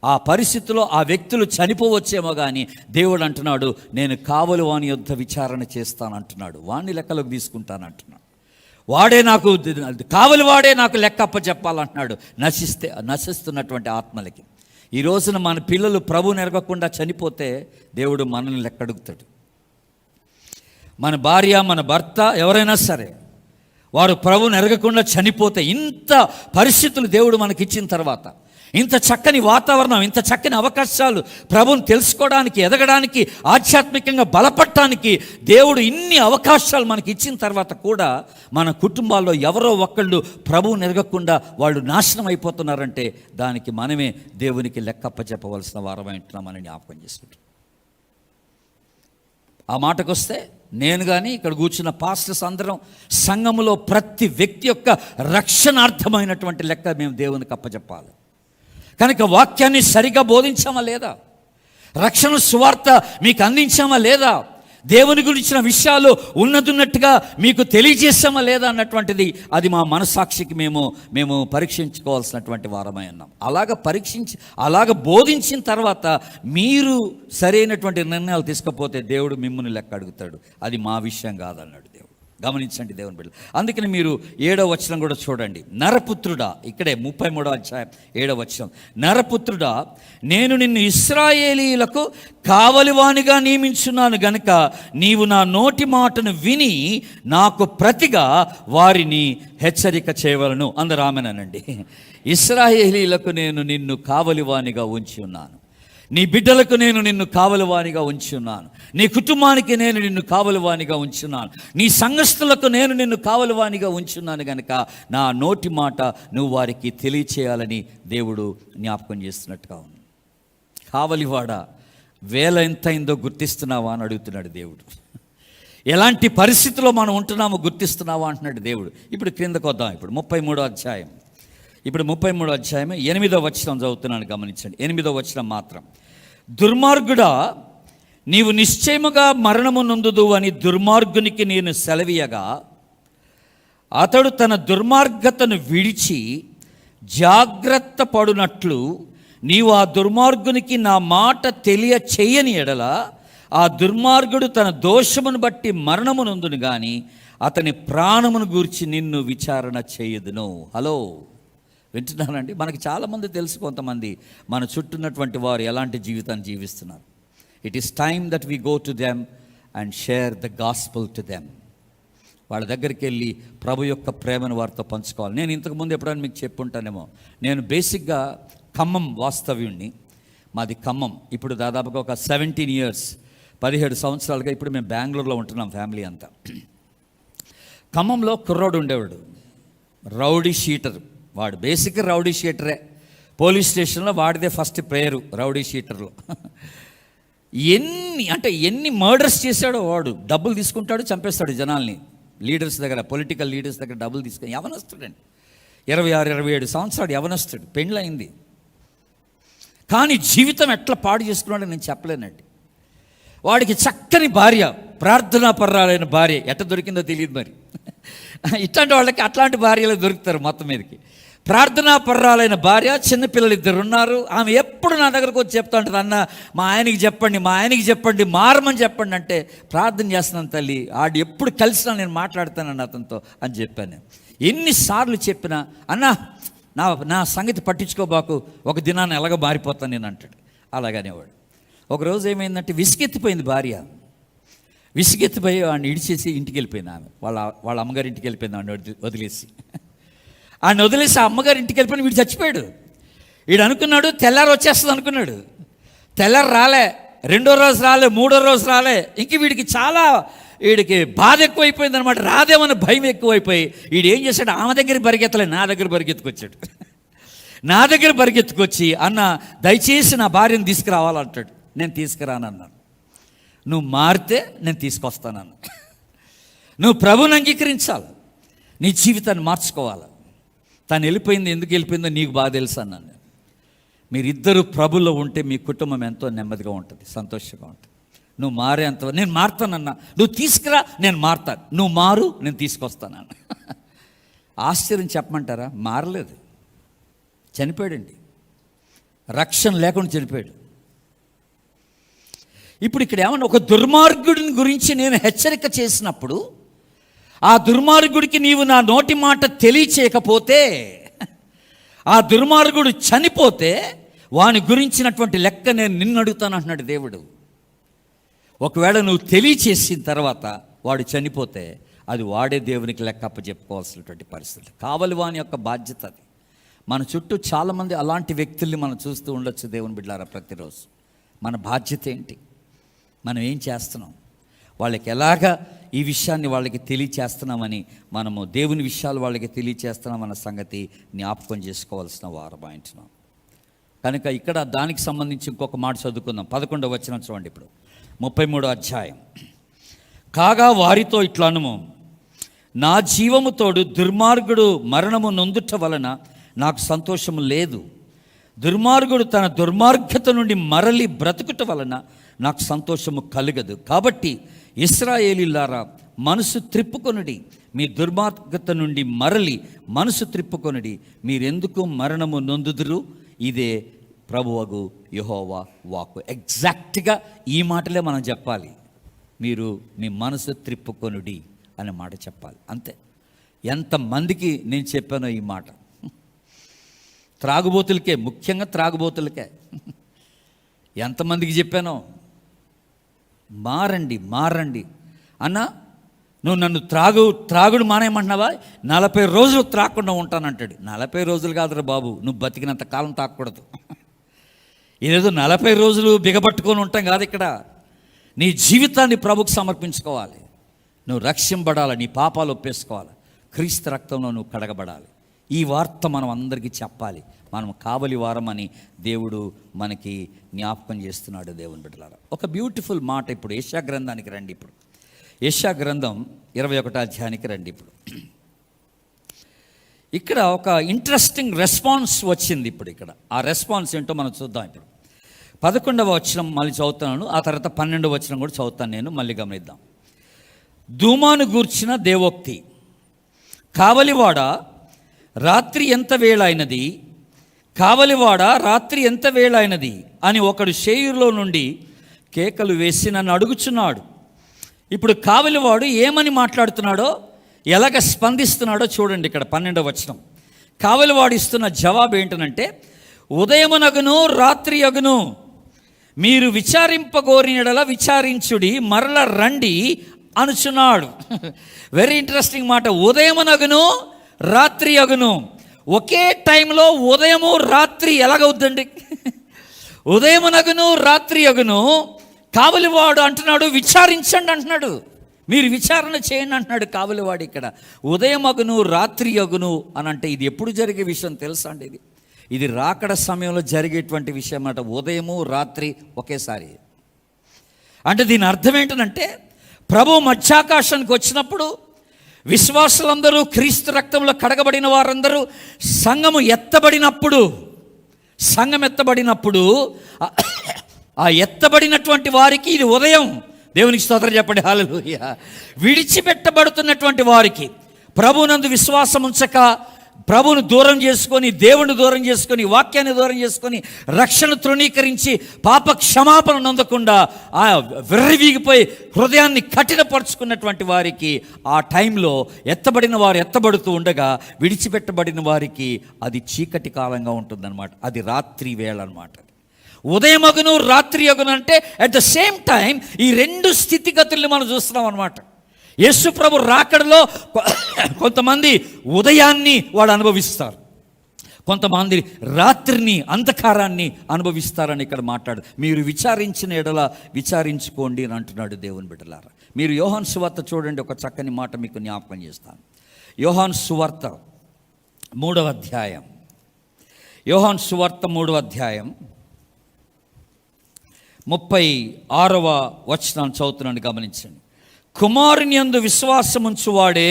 ఆ పరిస్థితిలో ఆ వ్యక్తులు చనిపోవచ్చేమో. కానీ దేవుడు అంటున్నాడు, నేను కావలి వాని యొద్ద విచారణ చేస్తానంటున్నాడు, వాణ్ణి లెక్కలోకి తీసుకుంటానంటున్నాడు. కావలివాడే నాకు లెక్క అప్పచెప్పాలంటున్నాడు నశిస్తున్నటువంటి ఆత్మలకి. ఈ రోజున మన పిల్లలు ప్రభువుని ఎరగకుండా చనిపోతే దేవుడు మనల్ని లెక్క అడుగుతాడు. మన భార్య, మన భర్త, ఎవరైనా సరే వారు ప్రభువుని ఎరగకుండా చనిపోతే, ఇంత పరిస్థితులు దేవుడు మనకిచ్చిన తర్వాత, ఇంత చక్కని వాతావరణం, ఇంత చక్కని అవకాశాలు, ప్రభువుని తెలుసుకోవడానికి, ఎదగడానికి, ఆధ్యాత్మికంగా బలపడటానికి దేవుడు ఇన్ని అవకాశాలు మనకి ఇచ్చిన తర్వాత కూడా మన కుటుంబాల్లో ఎవరో ఒకళ్ళు ప్రభువుని ఎరగకుండా వాళ్ళు నాశనం అయిపోతున్నారంటే దానికి మనమే దేవునికి లెక్కప్పచెప్పవలసిన వారమై ఉంటున్నామని జ్ఞాపకం చేసుకుంటాం. ఆ మాటకొస్తే, నేను కానీ ఇక్కడ కూర్చున్న పాస్టర్స్ అందరం, సంఘములో ప్రతి వ్యక్తి యొక్క రక్షణార్థమైనటువంటి లెక్క మేము దేవునికి అప్పచెప్పాలి. కనుక వాక్యాన్ని సరిగా బోధించామా లేదా? రక్షణ సువార్త మీకు అందించామా లేదా? దేవుని గురించిన విషయాలు ఉన్నట్టుగా మీకు తెలియజేసామా లేదా అన్నటువంటిది, అది మా మనసాక్షికి మేము పరీక్షించుకోవాల్సినటువంటి వారమై ఉన్నాం. అలాగ బోధించిన తర్వాత మీరు సరైనటువంటి నిర్ణయాలు తీసుకోకపోతే దేవుడు మిమ్మల్ని లెక్క అడుగుతాడు. అది మా విషయం కాదన్నాడు దేవుడు. గమనించండి దేవుని బిడ్డలు. అందుకని మీరు 7వ వచనం కూడా చూడండి. నరపుత్రుడా, ఇక్కడే 33వ అధ్యాయం 7వ వచనం, నరపుత్రుడా, నేను నిన్ను ఇశ్రాయేలీయులకు కావలివానిగా నియమించున్నాను గనుక నీవు నా నోటి మాటను విని నాకు ప్రతిగా వారిని హెచ్చరిక చేయవలను. అందరూ ఆమేనండి. ఇశ్రాయేలీయులకు నేను నిన్ను కావలివానిగా ఉంచి ఉన్నాను, నీ బిడ్డలకు నేను నిన్ను కావలివానిగా ఉంచున్నాను, నీ కుటుంబానికి నేను నిన్ను కావలివానిగా ఉంచున్నాను, నీ సంఘస్థులకు నేను నిన్ను కావలివానిగా ఉంచున్నాను కనుక నా నోటి మాట నువ్వు వారికి తెలియచేయాలని దేవుడు జ్ఞాపకం చేస్తున్నట్టుగా ఉంది. కావలివాడ, వేల ఎంతైందో గుర్తిస్తున్నావా అని అడుగుతున్నాడు దేవుడు. ఎలాంటి పరిస్థితిలో మనం ఉంటున్నామో గుర్తిస్తున్నావా అంటున్నాడు దేవుడు. ఇప్పుడు క్రిందకు వద్దాం. ఇప్పుడు 33వ అధ్యాయం 8వ వచనం చదువుతున్నాను, గమనించండి. 8వ వచనం మాత్రం, దుర్మార్గుడా, నీవు నిశ్చయముగా మరణము నొందుదు అని దుర్మార్గునికి నేను సెలవీయగా అతడు తన దుర్మార్గతను విడిచి జాగ్రత్త పడునట్లు నీవు ఆ దుర్మార్గునికి నా మాట తెలియచేయని ఎడల ఆ దుర్మార్గుడు తన దోషమును బట్టి మరణము నొందును గాని అతని ప్రాణమును గూర్చి నిన్ను విచారణ చేయదును. హలో, వింటున్నానండి? మనకి చాలామంది తెలుసు, కొంతమంది మన చుట్టూన్నటువంటి వారు ఎలాంటి జీవితాన్ని జీవిస్తున్నారు. It is time that we go to them and share the gospel to them. వాళ్ళ దగ్గరికి వెళ్ళి ప్రభు యొక్క ప్రేమను వారితో పంచుకోవాలి. నేను ఇంతకుముందు ఎప్పుడైనా మీకు చెప్పుంటానేమో, నేను బేసిక్గా ఖమ్మం వాస్తవ్యుణ్ణి. మాది ఖమ్మం. ఇప్పుడు దాదాపుగా ఒక 17 years 17 సంవత్సరాలుగా ఇప్పుడు మేము బెంగళూరులో ఉంటున్నాం, ఫ్యామిలీ అంతా. ఖమ్మంలో కుర్రోడు ఉండేవాడు, రౌడీ షీటర్. వాడు బేసిక్గా రౌడీ షీటరే. పోలీస్ స్టేషన్లో వాడిదే ఫస్ట్ ప్రేయరు రౌడీ షీటర్లో. ఎన్ని మర్డర్స్ చేశాడో వాడు. డబ్బులు తీసుకుంటాడు, చంపేస్తాడు జనాల్ని. లీడర్స్ దగ్గర, పొలిటికల్ లీడర్స్ దగ్గర డబ్బులు తీసుకొని, యవనస్తుడండి, 26-27 సంవత్సరాలు యవనస్తుడు, పెళ్ళయింది. కానీ జీవితం ఎట్లా పాడు చేసుకున్నాడో నేను చెప్పలేనండి. వాడికి చక్కని భార్య, ప్రార్థనాపర్రాలైన భార్య. ఎట్ట దొరికిందో తెలియదు మరి. ఇట్లాంటి వాళ్ళకి అట్లాంటి భార్యలు దొరుకుతారు మొత్తం మీదకి. ప్రార్థనాపర్రాలైన భార్య, చిన్నపిల్లలు 2 ఉన్నారు. ఆమె ఎప్పుడు నా దగ్గరకు వచ్చి చెప్తా ఉంటుంది, అన్న మా ఆయనకి చెప్పండి, మారమని చెప్పండి అంటే, ప్రార్థన చేస్తున్నాను తల్లి, ఆడు ఎప్పుడు కలిసినా నేను మాట్లాడతానన్న అతనితో అని చెప్పాను. ఎన్నిసార్లు చెప్పినా, అన్న నా సంగతి పట్టించుకోబాకు, ఒక దినాన్ని ఎలాగో మారిపోతాను నేను అంటాడు. అలాగనేవాడు. ఒకరోజు ఏమైందంటే, విసిగెత్తిపోయింది భార్య. విసిగెత్తిపోయి వాడిని ఇడిచేసి ఇంటికి వెళ్ళిపోయింది ఆమె. వాళ్ళ అమ్మగారి ఇంటికి వెళ్ళిపోయింది వాడిని వదిలేసి. ఆ అమ్మగారి ఇంటికి వెళ్ళిపోయిన వీడు చచ్చిపోయాడు. వీడు అనుకున్నాడు తెల్లారు వచ్చేస్తుంది అనుకున్నాడు. తెల్లారు రాలే, 2వ రోజు రాలే, 3వ రోజు రాలే. ఇంక వీడికి బాధ ఎక్కువైపోయింది అనమాట. రాదేమన్న భయం ఎక్కువైపోయి వీడు ఏం చేశాడు, ఆమె దగ్గర పరిగెత్తలే, నా దగ్గర పరిగెత్తుకొచ్చాడు. నా దగ్గర పరిగెత్తుకొచ్చి, అన్న దయచేసి నా భార్యను తీసుకురావాలంటాడు. నేను తీసుకురానన్నాను. నువ్వు మారితే నేను తీసుకొస్తానన్న. నువ్వు ప్రభువుని అంగీకరించాలి, నీ జీవితాన్ని మార్చుకోవాలి. తను వెళ్ళిపోయింది, ఎందుకు వెళ్ళిపోయిందో నీకు బాగా తెలుసు అన్నాను. మీరిద్దరూ ప్రభులో ఉంటే మీ కుటుంబం ఎంతో నెమ్మదిగా ఉంటుంది, సంతోషంగా ఉంటుంది. నువ్వు మారేంత, నేను మారుతానన్నా, నువ్వు తీసుకురా, నేను మారుతాను, నువ్వు మారు, నేను తీసుకొస్తానన్న. ఆశ్చర్యం చెప్పమంటారా, మారలేదు, చనిపోయాడండి. రక్షణ లేకుండా చనిపోయాడు. ఇప్పుడు ఇక్కడ ఏమన్నా, ఒక దుర్మార్గుడిని గురించి నేను హెచ్చరిక చేసినప్పుడు, ఆ దుర్మార్గుడికి నీవు నా నోటి మాట తెలియచేయకపోతే, ఆ దుర్మార్గుడు చనిపోతే వాని గురించినటువంటి లెక్క నేను నిన్ను అడుగుతాను అంటున్నాడు దేవుడు. ఒకవేళ నువ్వు తెలియచేసిన తర్వాత వాడు చనిపోతే అది వాడే దేవునికి లెక్కప్ప చెప్పుకోవాల్సినటువంటి పరిస్థితి. కావలివాని యొక్క బాధ్యత అది. మన చుట్టూ చాలామంది అలాంటి వ్యక్తుల్ని మనం చూస్తూ ఉండొచ్చు దేవుని బిడ్డలారా. ప్రతిరోజు మన బాధ్యత ఏంటి, మనం ఏం చేస్తున్నాం, వాళ్ళకి ఎలాగా ఈ విషయాన్ని వాళ్ళకి తెలియచేస్తున్నామని, మనము దేవుని విషయాలు వాళ్ళకి తెలియచేస్తున్నామన్న సంగతి జ్ఞాపకం చేసుకోవాల్సిన వారం అంటున్నాం. కనుక ఇక్కడ దానికి సంబంధించి ఇంకొక మాట చదువుకుందాం. 11వ వచనం చూడండి. ఇప్పుడు 33వ అధ్యాయం. కాగా వారితో ఇట్లనుము, నా జీవము తోడు దుర్మార్గుడు మరణము నొందుట వలన నాకు సంతోషము లేదు. దుర్మార్గుడు తన దుర్మార్గత నుండి మరలి బ్రతుకుట వలన నాకు సంతోషము కలగదు. కాబట్టి ఇశ్రాయేలీయులారా, మనసు త్రిప్పుకొనుడి, మీ దుర్మార్గత నుండి మరలి మనసు త్రిప్పుకొనుడి, మీరెందుకు మరణము నొందుదురు? ఇదే ప్రభువగు యెహోవా వాక్కు. ఎగ్జాక్ట్గా ఈ మాటలే మనం చెప్పాలి. మీరు మీ మనసు త్రిప్పుకొనుడి అనే మాట చెప్పాలి. అంతే. ఎంతమందికి నేను చెప్పానో ఈ మాట. త్రాగుబోతులకే, ముఖ్యంగా త్రాగుబోతులకే ఎంతమందికి చెప్పానో, మారండి అన్న. నువ్వు నన్ను త్రాగుడు మానేయమంటున్నావా? 40 రోజులు త్రాగకుండా ఉంటానంటాడు. 40 రోజులు కాదురా బాబు, నువ్వు బతికినంత కాలం తాగకూడదు. ఏదో 40 రోజులు బిగబట్టుకొని ఉంటాం కాదు. ఇక్కడ నీ జీవితాన్ని ప్రభుకు సమర్పించుకోవాలి. నువ్వు రక్షింపబడాలి, నీ పాపాలు ఒప్పేసుకోవాలి, క్రీస్తు రక్తంలో నువ్వు కడగబడాలి. ఈ వార్త మనం అందరికీ చెప్పాలి. మనం కావలి వారం అని దేవుడు మనకి జ్ఞాపకం చేస్తున్నాడు. దేవుని బిడ్డలారా, ఒక బ్యూటిఫుల్ మాట. ఇప్పుడు యెషయా గ్రంథానికి రండి. ఇప్పుడు యెషయా గ్రంథం 21వ అధ్యాయానికి రండి. ఇప్పుడు ఇక్కడ ఒక ఇంట్రెస్టింగ్ రెస్పాన్స్ వచ్చింది. ఇప్పుడు ఇక్కడ ఆ రెస్పాన్స్ ఏంటో మనం చూద్దాం. ఇప్పుడు 11వ వచనం మళ్ళీ చదువుతున్నాను, ఆ తర్వాత 12వ వచనం కూడా చదువుతాను నేను. మళ్ళీ గమనిద్దాం. ధూమాను గూర్చిన దేవోక్తి. కావలివాడ రాత్రి ఎంత వేళ అయినది, కావలివాడ రాత్రి ఎంత వేళ అయినది అని ఒకడు షేయూరులో నుండి కేకలు వేసి నన్ను అడుగుచున్నాడు. ఇప్పుడు కావలివాడు ఏమని మాట్లాడుతున్నాడో, ఎలాగ స్పందిస్తున్నాడో చూడండి. ఇక్కడ 12వ వచనం. కావలివాడు ఇస్తున్న జవాబు ఏంటనంటే, ఉదయమునగును రాత్రి అగును మీరు విచారింపగోరినడలా విచారించుడి, మరల రండి అనుచున్నాడు. వెరీ ఇంట్రెస్టింగ్ మాట. ఉదయమునగును రాత్రి అగును. ఒకే టైంలో ఉదయము రాత్రి ఎలాగవుద్దండి? ఉదయమునగును రాత్రి అగును. కావలివాడు అంటున్నాడు విచారించండి అంటున్నాడు, మీరు విచారణ చేయండి అంటున్నాడు కావలివాడు. ఇక్కడ ఉదయమగును రాత్రి అగును అని అంటే ఇది ఎప్పుడు జరిగే విషయం తెలుసా అండి? ఇది రాకడ సమయంలో జరిగేటువంటి విషయం అన్నమాట. ఉదయము రాత్రి ఒకేసారి. అంటే దీని అర్థం ఏంటంటే, ప్రభు మధ్యాకాశానికి వచ్చినప్పుడు విశ్వాసులందరూ క్రీస్తు రక్తంలో కడగబడిన వారందరూ సంఘం ఎత్తబడినప్పుడు ఆ ఎత్తబడినటువంటి వారికి ఇది ఉదయం. దేవునికి స్తోత్రం చెప్పండి, హల్లెలూయా. విడిచిపెట్టబడుతున్నటువంటి వారికి, ప్రభునందు విశ్వాసం ఉంచక ప్రభువును దూరం చేసుకొని, దేవుని దూరం చేసుకొని, వాక్యాన్ని దూరం చేసుకొని, రక్షణ తృణీకరించి పాప క్షమాపణ నొందకుండా ఆ విర్రవీగిపోయి హృదయాన్ని కఠినపరుచుకున్నటువంటి వారికి ఆ టైంలో ఎత్తబడిన వారు ఎత్తబడుతూ ఉండగా, విడిచిపెట్టబడిన వారికి అది చీకటి కాలంగా ఉంటుందన్నమాట. అది రాత్రి వేళ అన్నమాట. ఉదయమగును రాత్రి అగును అంటే అట్ ద సేమ్ టైం ఈ రెండు స్థితిగతుల్ని మనం చూస్తున్నాం అన్నమాట. యేసు ప్రభు రాకడలో కొంతమంది ఉదయాన్ని వాడు అనుభవిస్తారు, కొంతమంది రాత్రిని, అంధకారాన్ని అనుభవిస్తారని ఇక్కడ మాట్లాడు. మీరు విచారించిన ఎడల విచారించుకోండి అని అంటున్నాడు దేవుని బిడ్డలారా. మీరు యోహాను సువార్త చూడండి, ఒక చక్కని మాట మీకు జ్ఞాపకం చేస్తాను. యోహాను సువార్త 3వ అధ్యాయం. యోహాను సువార్త 3వ అధ్యాయం 36వ వచనాన్ని చదువుతున్నాను, గమనించండి. కుమారుని యందు విశ్వాసముంచువాడే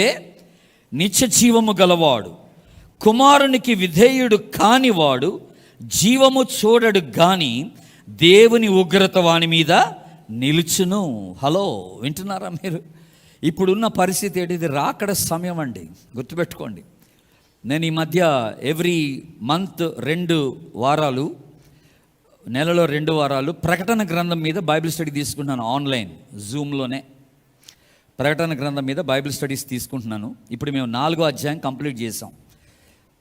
నిత్య జీవము గలవాడు, కుమారునికి విధేయుడు కానివాడు జీవము చూడడు గాని దేవుని ఉగ్రత వాని మీద నిలుచును. హలో, వింటున్నారా మీరు? ఇప్పుడున్న పరిస్థితి ఏంటి? ఇది రాకడ సమయం అండి, గుర్తుపెట్టుకోండి. నేను ఈ మధ్య ఎవ్రీ మంత్ 2 వారాలు, నెలలో 2 వారాలు ప్రకటన గ్రంథం మీద బైబిల్ స్టడీ తీసుకుంటున్నాను. ఆన్లైన్ జూమ్లోనే ప్రకటన గ్రంథం మీద బైబిల్ స్టడీస్ తీసుకుంటున్నాను. ఇప్పుడు మేము 4వ అధ్యాయం కంప్లీట్ చేసాం.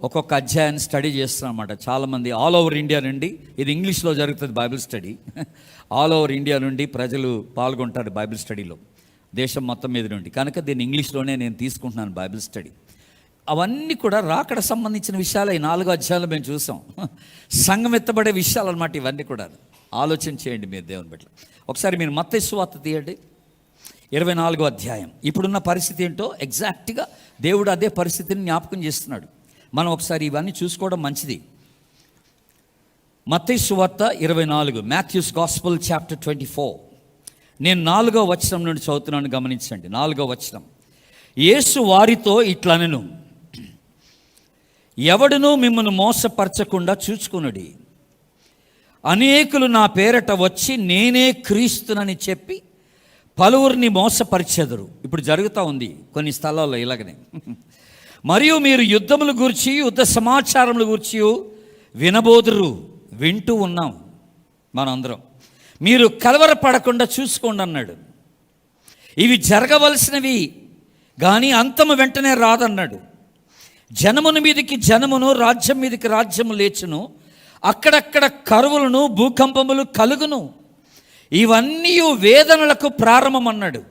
ఒక్కొక్క అధ్యాయాన్ని స్టడీ చేస్తున్నాం అన్నమాట. చాలామంది ఆల్ ఓవర్ ఇండియా నుండి, ఇది ఇంగ్లీష్లో జరుగుతుంది Bible study, all over India నుండి ప్రజలు పాల్గొంటారు బైబిల్ స్టడీలో. దేశం మొత్తం మీద నుండి. కనుక దీన్ని ఇంగ్లీష్లోనే నేను తీసుకుంటున్నాను బైబిల్ స్టడీ. అవన్నీ కూడా రాకడ సంబంధించిన విషయాలు ఈ 4 అధ్యాయాలు మేము చూసాం. సంఘం ఎత్తబడే విషయాలు అన్నమాట ఇవన్నీ కూడా. ఆలోచన చేయండి మీరు దేవుని బిడ్డలు. ఒకసారి మీరు మత్తయి సువార్త తీయండి, 24వ అధ్యాయం. ఇప్పుడున్న పరిస్థితి ఏంటో ఎగ్జాక్ట్గా దేవుడు అదే పరిస్థితిని జ్ఞాపకం చేస్తున్నాడు. మనం ఒకసారి ఇవన్నీ చూసుకోవడం మంచిది. మత్తయి సువార్త 24, మాథ్యూస్ గాస్పెల్ చాప్టర్ 24. నేను 4వ వచనం నుండి చదువుతున్నాను, గమనించండి. 4వ వచనం. యేసు వారితో ఇట్లనెను, ఎవడునూ మిమ్మల్ని మోసపరచకుండా చూచుకునుడి. అనేకులు నా పేరట వచ్చి నేనే క్రీస్తునని చెప్పి పలువురిని మోసపరిచెదరు. ఇప్పుడు జరుగుతూ ఉంది కొన్ని స్థలాల్లో ఇలాగనే. మరియు మీరు యుద్ధముల గురించి, యుద్ధ సమాచారముల గురించి వినబోదురు. వింటూ ఉన్నాం మనందరం. మీరు కలవరపడకుండా చూసుకోండి అన్నాడు. ఇవి జరగవలసినవి కానీ అంతము వెంటనే రాదన్నాడు. జనముని మీదికి జనమును, రాజ్యం మీదికి రాజ్యము లేచును. అక్కడక్కడ కరువులను, భూకంపములు కలుగును. ఇవన్నీ వేదనలకు ప్రారంభం అన్నాడు.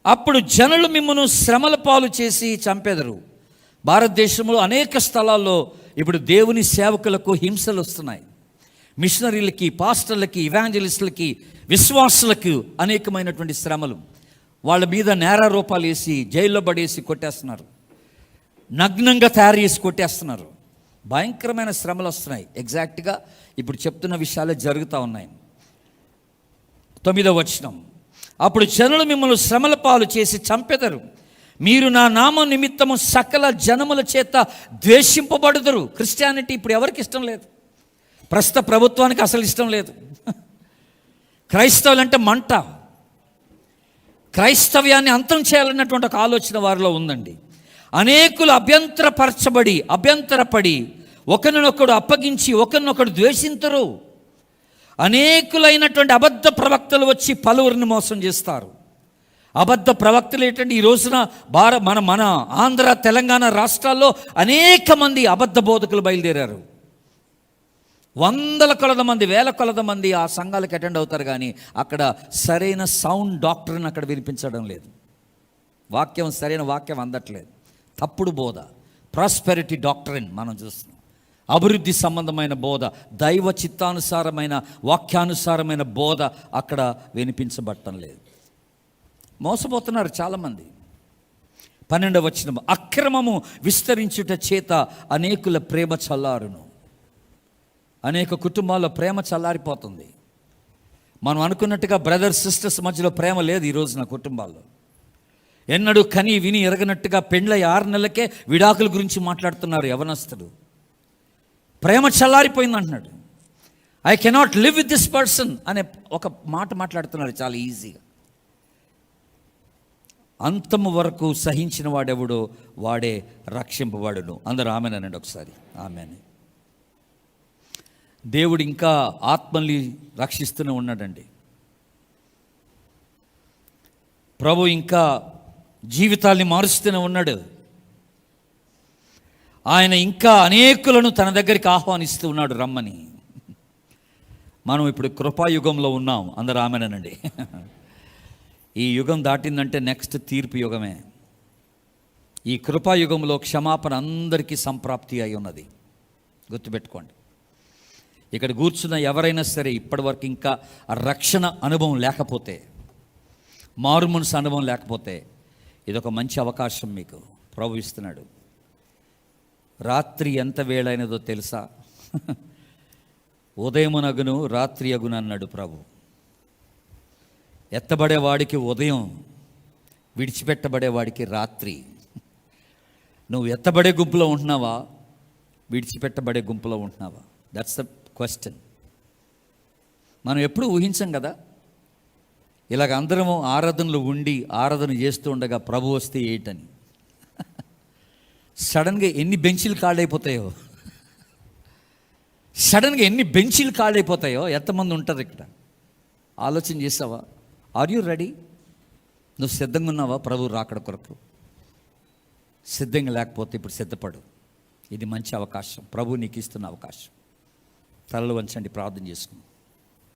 అప్పుడు జనులు మిమ్మను శ్రమల పాలు చేసి చంపెదరు. భారతదేశంలో అనేక స్థలాల్లో ఇప్పుడు దేవుని సేవకులకు హింసలు వస్తున్నాయి. మిషనరీలకి, పాస్టర్లకి, ఇవాంజలిస్టులకి, విశ్వాసులకు అనేకమైనటువంటి శ్రమలు. వాళ్ళ మీద నేరారోపాలు వేసి జైల్లో పడేసి కొట్టేస్తున్నారు, నగ్నంగా తయారు చేసి కొట్టేస్తున్నారు. భయంకరమైన శ్రమలు వస్తున్నాయి. ఎగ్జాక్ట్గా ఇప్పుడు చెప్తున్న విషయాలే జరుగుతూ ఉన్నాయి. 9వ వచనం. అప్పుడు జనులు మిమ్మల్ని శ్రమల పాలు చేసి చంపెదరు. మీరు నా నామ నిమిత్తము సకల జనముల చేత ద్వేషింపబడుదురు. క్రిస్టియానిటీ ఇప్పుడు ఎవరికి ఇష్టం లేదు. ప్రస్తుత ప్రభుత్వానికి అసలు ఇష్టం లేదు. క్రైస్తవులంటే మంట. క్రైస్తవ్యాన్ని అంతం చేయాలన్నటువంటి ఒక ఆలోచన వారిలో ఉందండి. అనేకులు అభ్యంతరపడి ఒకరినొకడు అప్పగించి ఒకరినొకడు ద్వేషించరు. అనేకులైనటువంటి అబద్ధ ప్రవక్తలు వచ్చి పలువురిని మోసం చేస్తారు. అబద్ధ ప్రవక్తలు ఏంటంటే ఈ రోజున మన ఆంధ్ర, తెలంగాణ రాష్ట్రాల్లో అనేక మంది అబద్ధ బోధకులు బయలుదేరారు. వందల కొలద మంది, వేల కొలద మంది ఆ సంఘాలకు అటెండ్ అవుతారు, కానీ అక్కడ సరైన సౌండ్ డాక్టర్ని అక్కడ వినిపించడం లేదు. సరైన వాక్యం అందట్లేదు. తప్పుడు బోధ, ప్రాస్పెరిటీ డాక్టరిన్ మనం చూస్తున్నాం. అభివృద్ధి సంబంధమైన బోధ, దైవ చిత్తానుసారమైన, వాక్యానుసారమైన బోధ అక్కడ వినిపించబడటం లేదు. మోసపోతున్నారు చాలామంది. 12వ వచనం. అక్రమము విస్తరించుట చేత అనేకుల ప్రేమ చల్లారును. అనేక కుటుంబాల్లో ప్రేమ చల్లారిపోతుంది. మనం అనుకున్నట్టుగా బ్రదర్స్, సిస్టర్స్ మధ్యలో ప్రేమ లేదు ఈ రోజున కుటుంబాల్లో. ఎన్నడూ కని విని ఎరగనట్టుగా పెండ్ల 6 నెలలకే విడాకుల గురించి మాట్లాడుతున్నారు యవనస్తుడు. ప్రేమ చల్లారిపోయింది అంటున్నాడు. I cannot live with this person అనే ఒక మాట మాట్లాడుతున్నారు చాలా ఈజీగా. అంతము వరకు సహించిన వాడెవడో వాడే రక్షింపబడును. అందరూ ఆమెన్ అనండి ఒకసారి. ఆమెన్. దేవుడు ఇంకా ఆత్మల్ని రక్షిస్తూనే ఉన్నాడండి. ప్రభు ఇంకా జీవితాల్ని మారుస్తూనే ఉన్నాడు. ఆయన ఇంకా అనేకులను తన దగ్గరికి ఆహ్వానిస్తూ ఉన్నాడు రమ్మని. మనం ఇప్పుడు కృపాయుగంలో ఉన్నాం. అందరూ ఆమెనండి. ఈ యుగం దాటిందంటే నెక్స్ట్ తీర్పు యుగమే. ఈ కృపాయుగంలో క్షమాపణ అందరికీ సంప్రాప్తి అయి ఉన్నది. గుర్తుపెట్టుకోండి. ఇక్కడ కూర్చున్న ఎవరైనా సరే ఇప్పటివరకు ఇంకా రక్షణ అనుభవం లేకపోతే, మారు మనసు అనుభవం లేకపోతే, ఇదొక మంచి అవకాశం మీకు ప్రభు ఇస్తున్నాడు. రాత్రి ఎంత వేళైనదో తెలుసా? ఉదయమునగును రాత్రి అగును అన్నాడు ప్రభు. ఎత్తబడేవాడికి ఉదయం, విడిచిపెట్టబడేవాడికి రాత్రి. నువ్వు ఎత్తబడే గుంపులో ఉంటున్నావా, విడిచిపెట్టబడే గుంపులో ఉంటున్నావా? That's the question. మనం ఎప్పుడు ఊహించం కదా, ఇలాగ అందరము ఆరాధనలు ఉండి ఆరాధన చేస్తూ ఉండగా ప్రభు వస్తే ఏంటని. సడన్గా ఎన్ని బెంచీలు ఖాళీ అయిపోతాయో, ఎంతమంది ఉంటారు ఇక్కడ ఆలోచన చేసావా? Are you ready? నువ్వు సిద్ధంగా ఉన్నావా ప్రభు రాకడ కొరకు? సిద్ధంగా లేకపోతే ఇప్పుడు సిద్ధపడు. ఇది మంచి అవకాశం, ప్రభు నీకు ఇస్తున్న అవకాశం. తలలు వంచండి, ప్రార్థన చేసుకుందాం.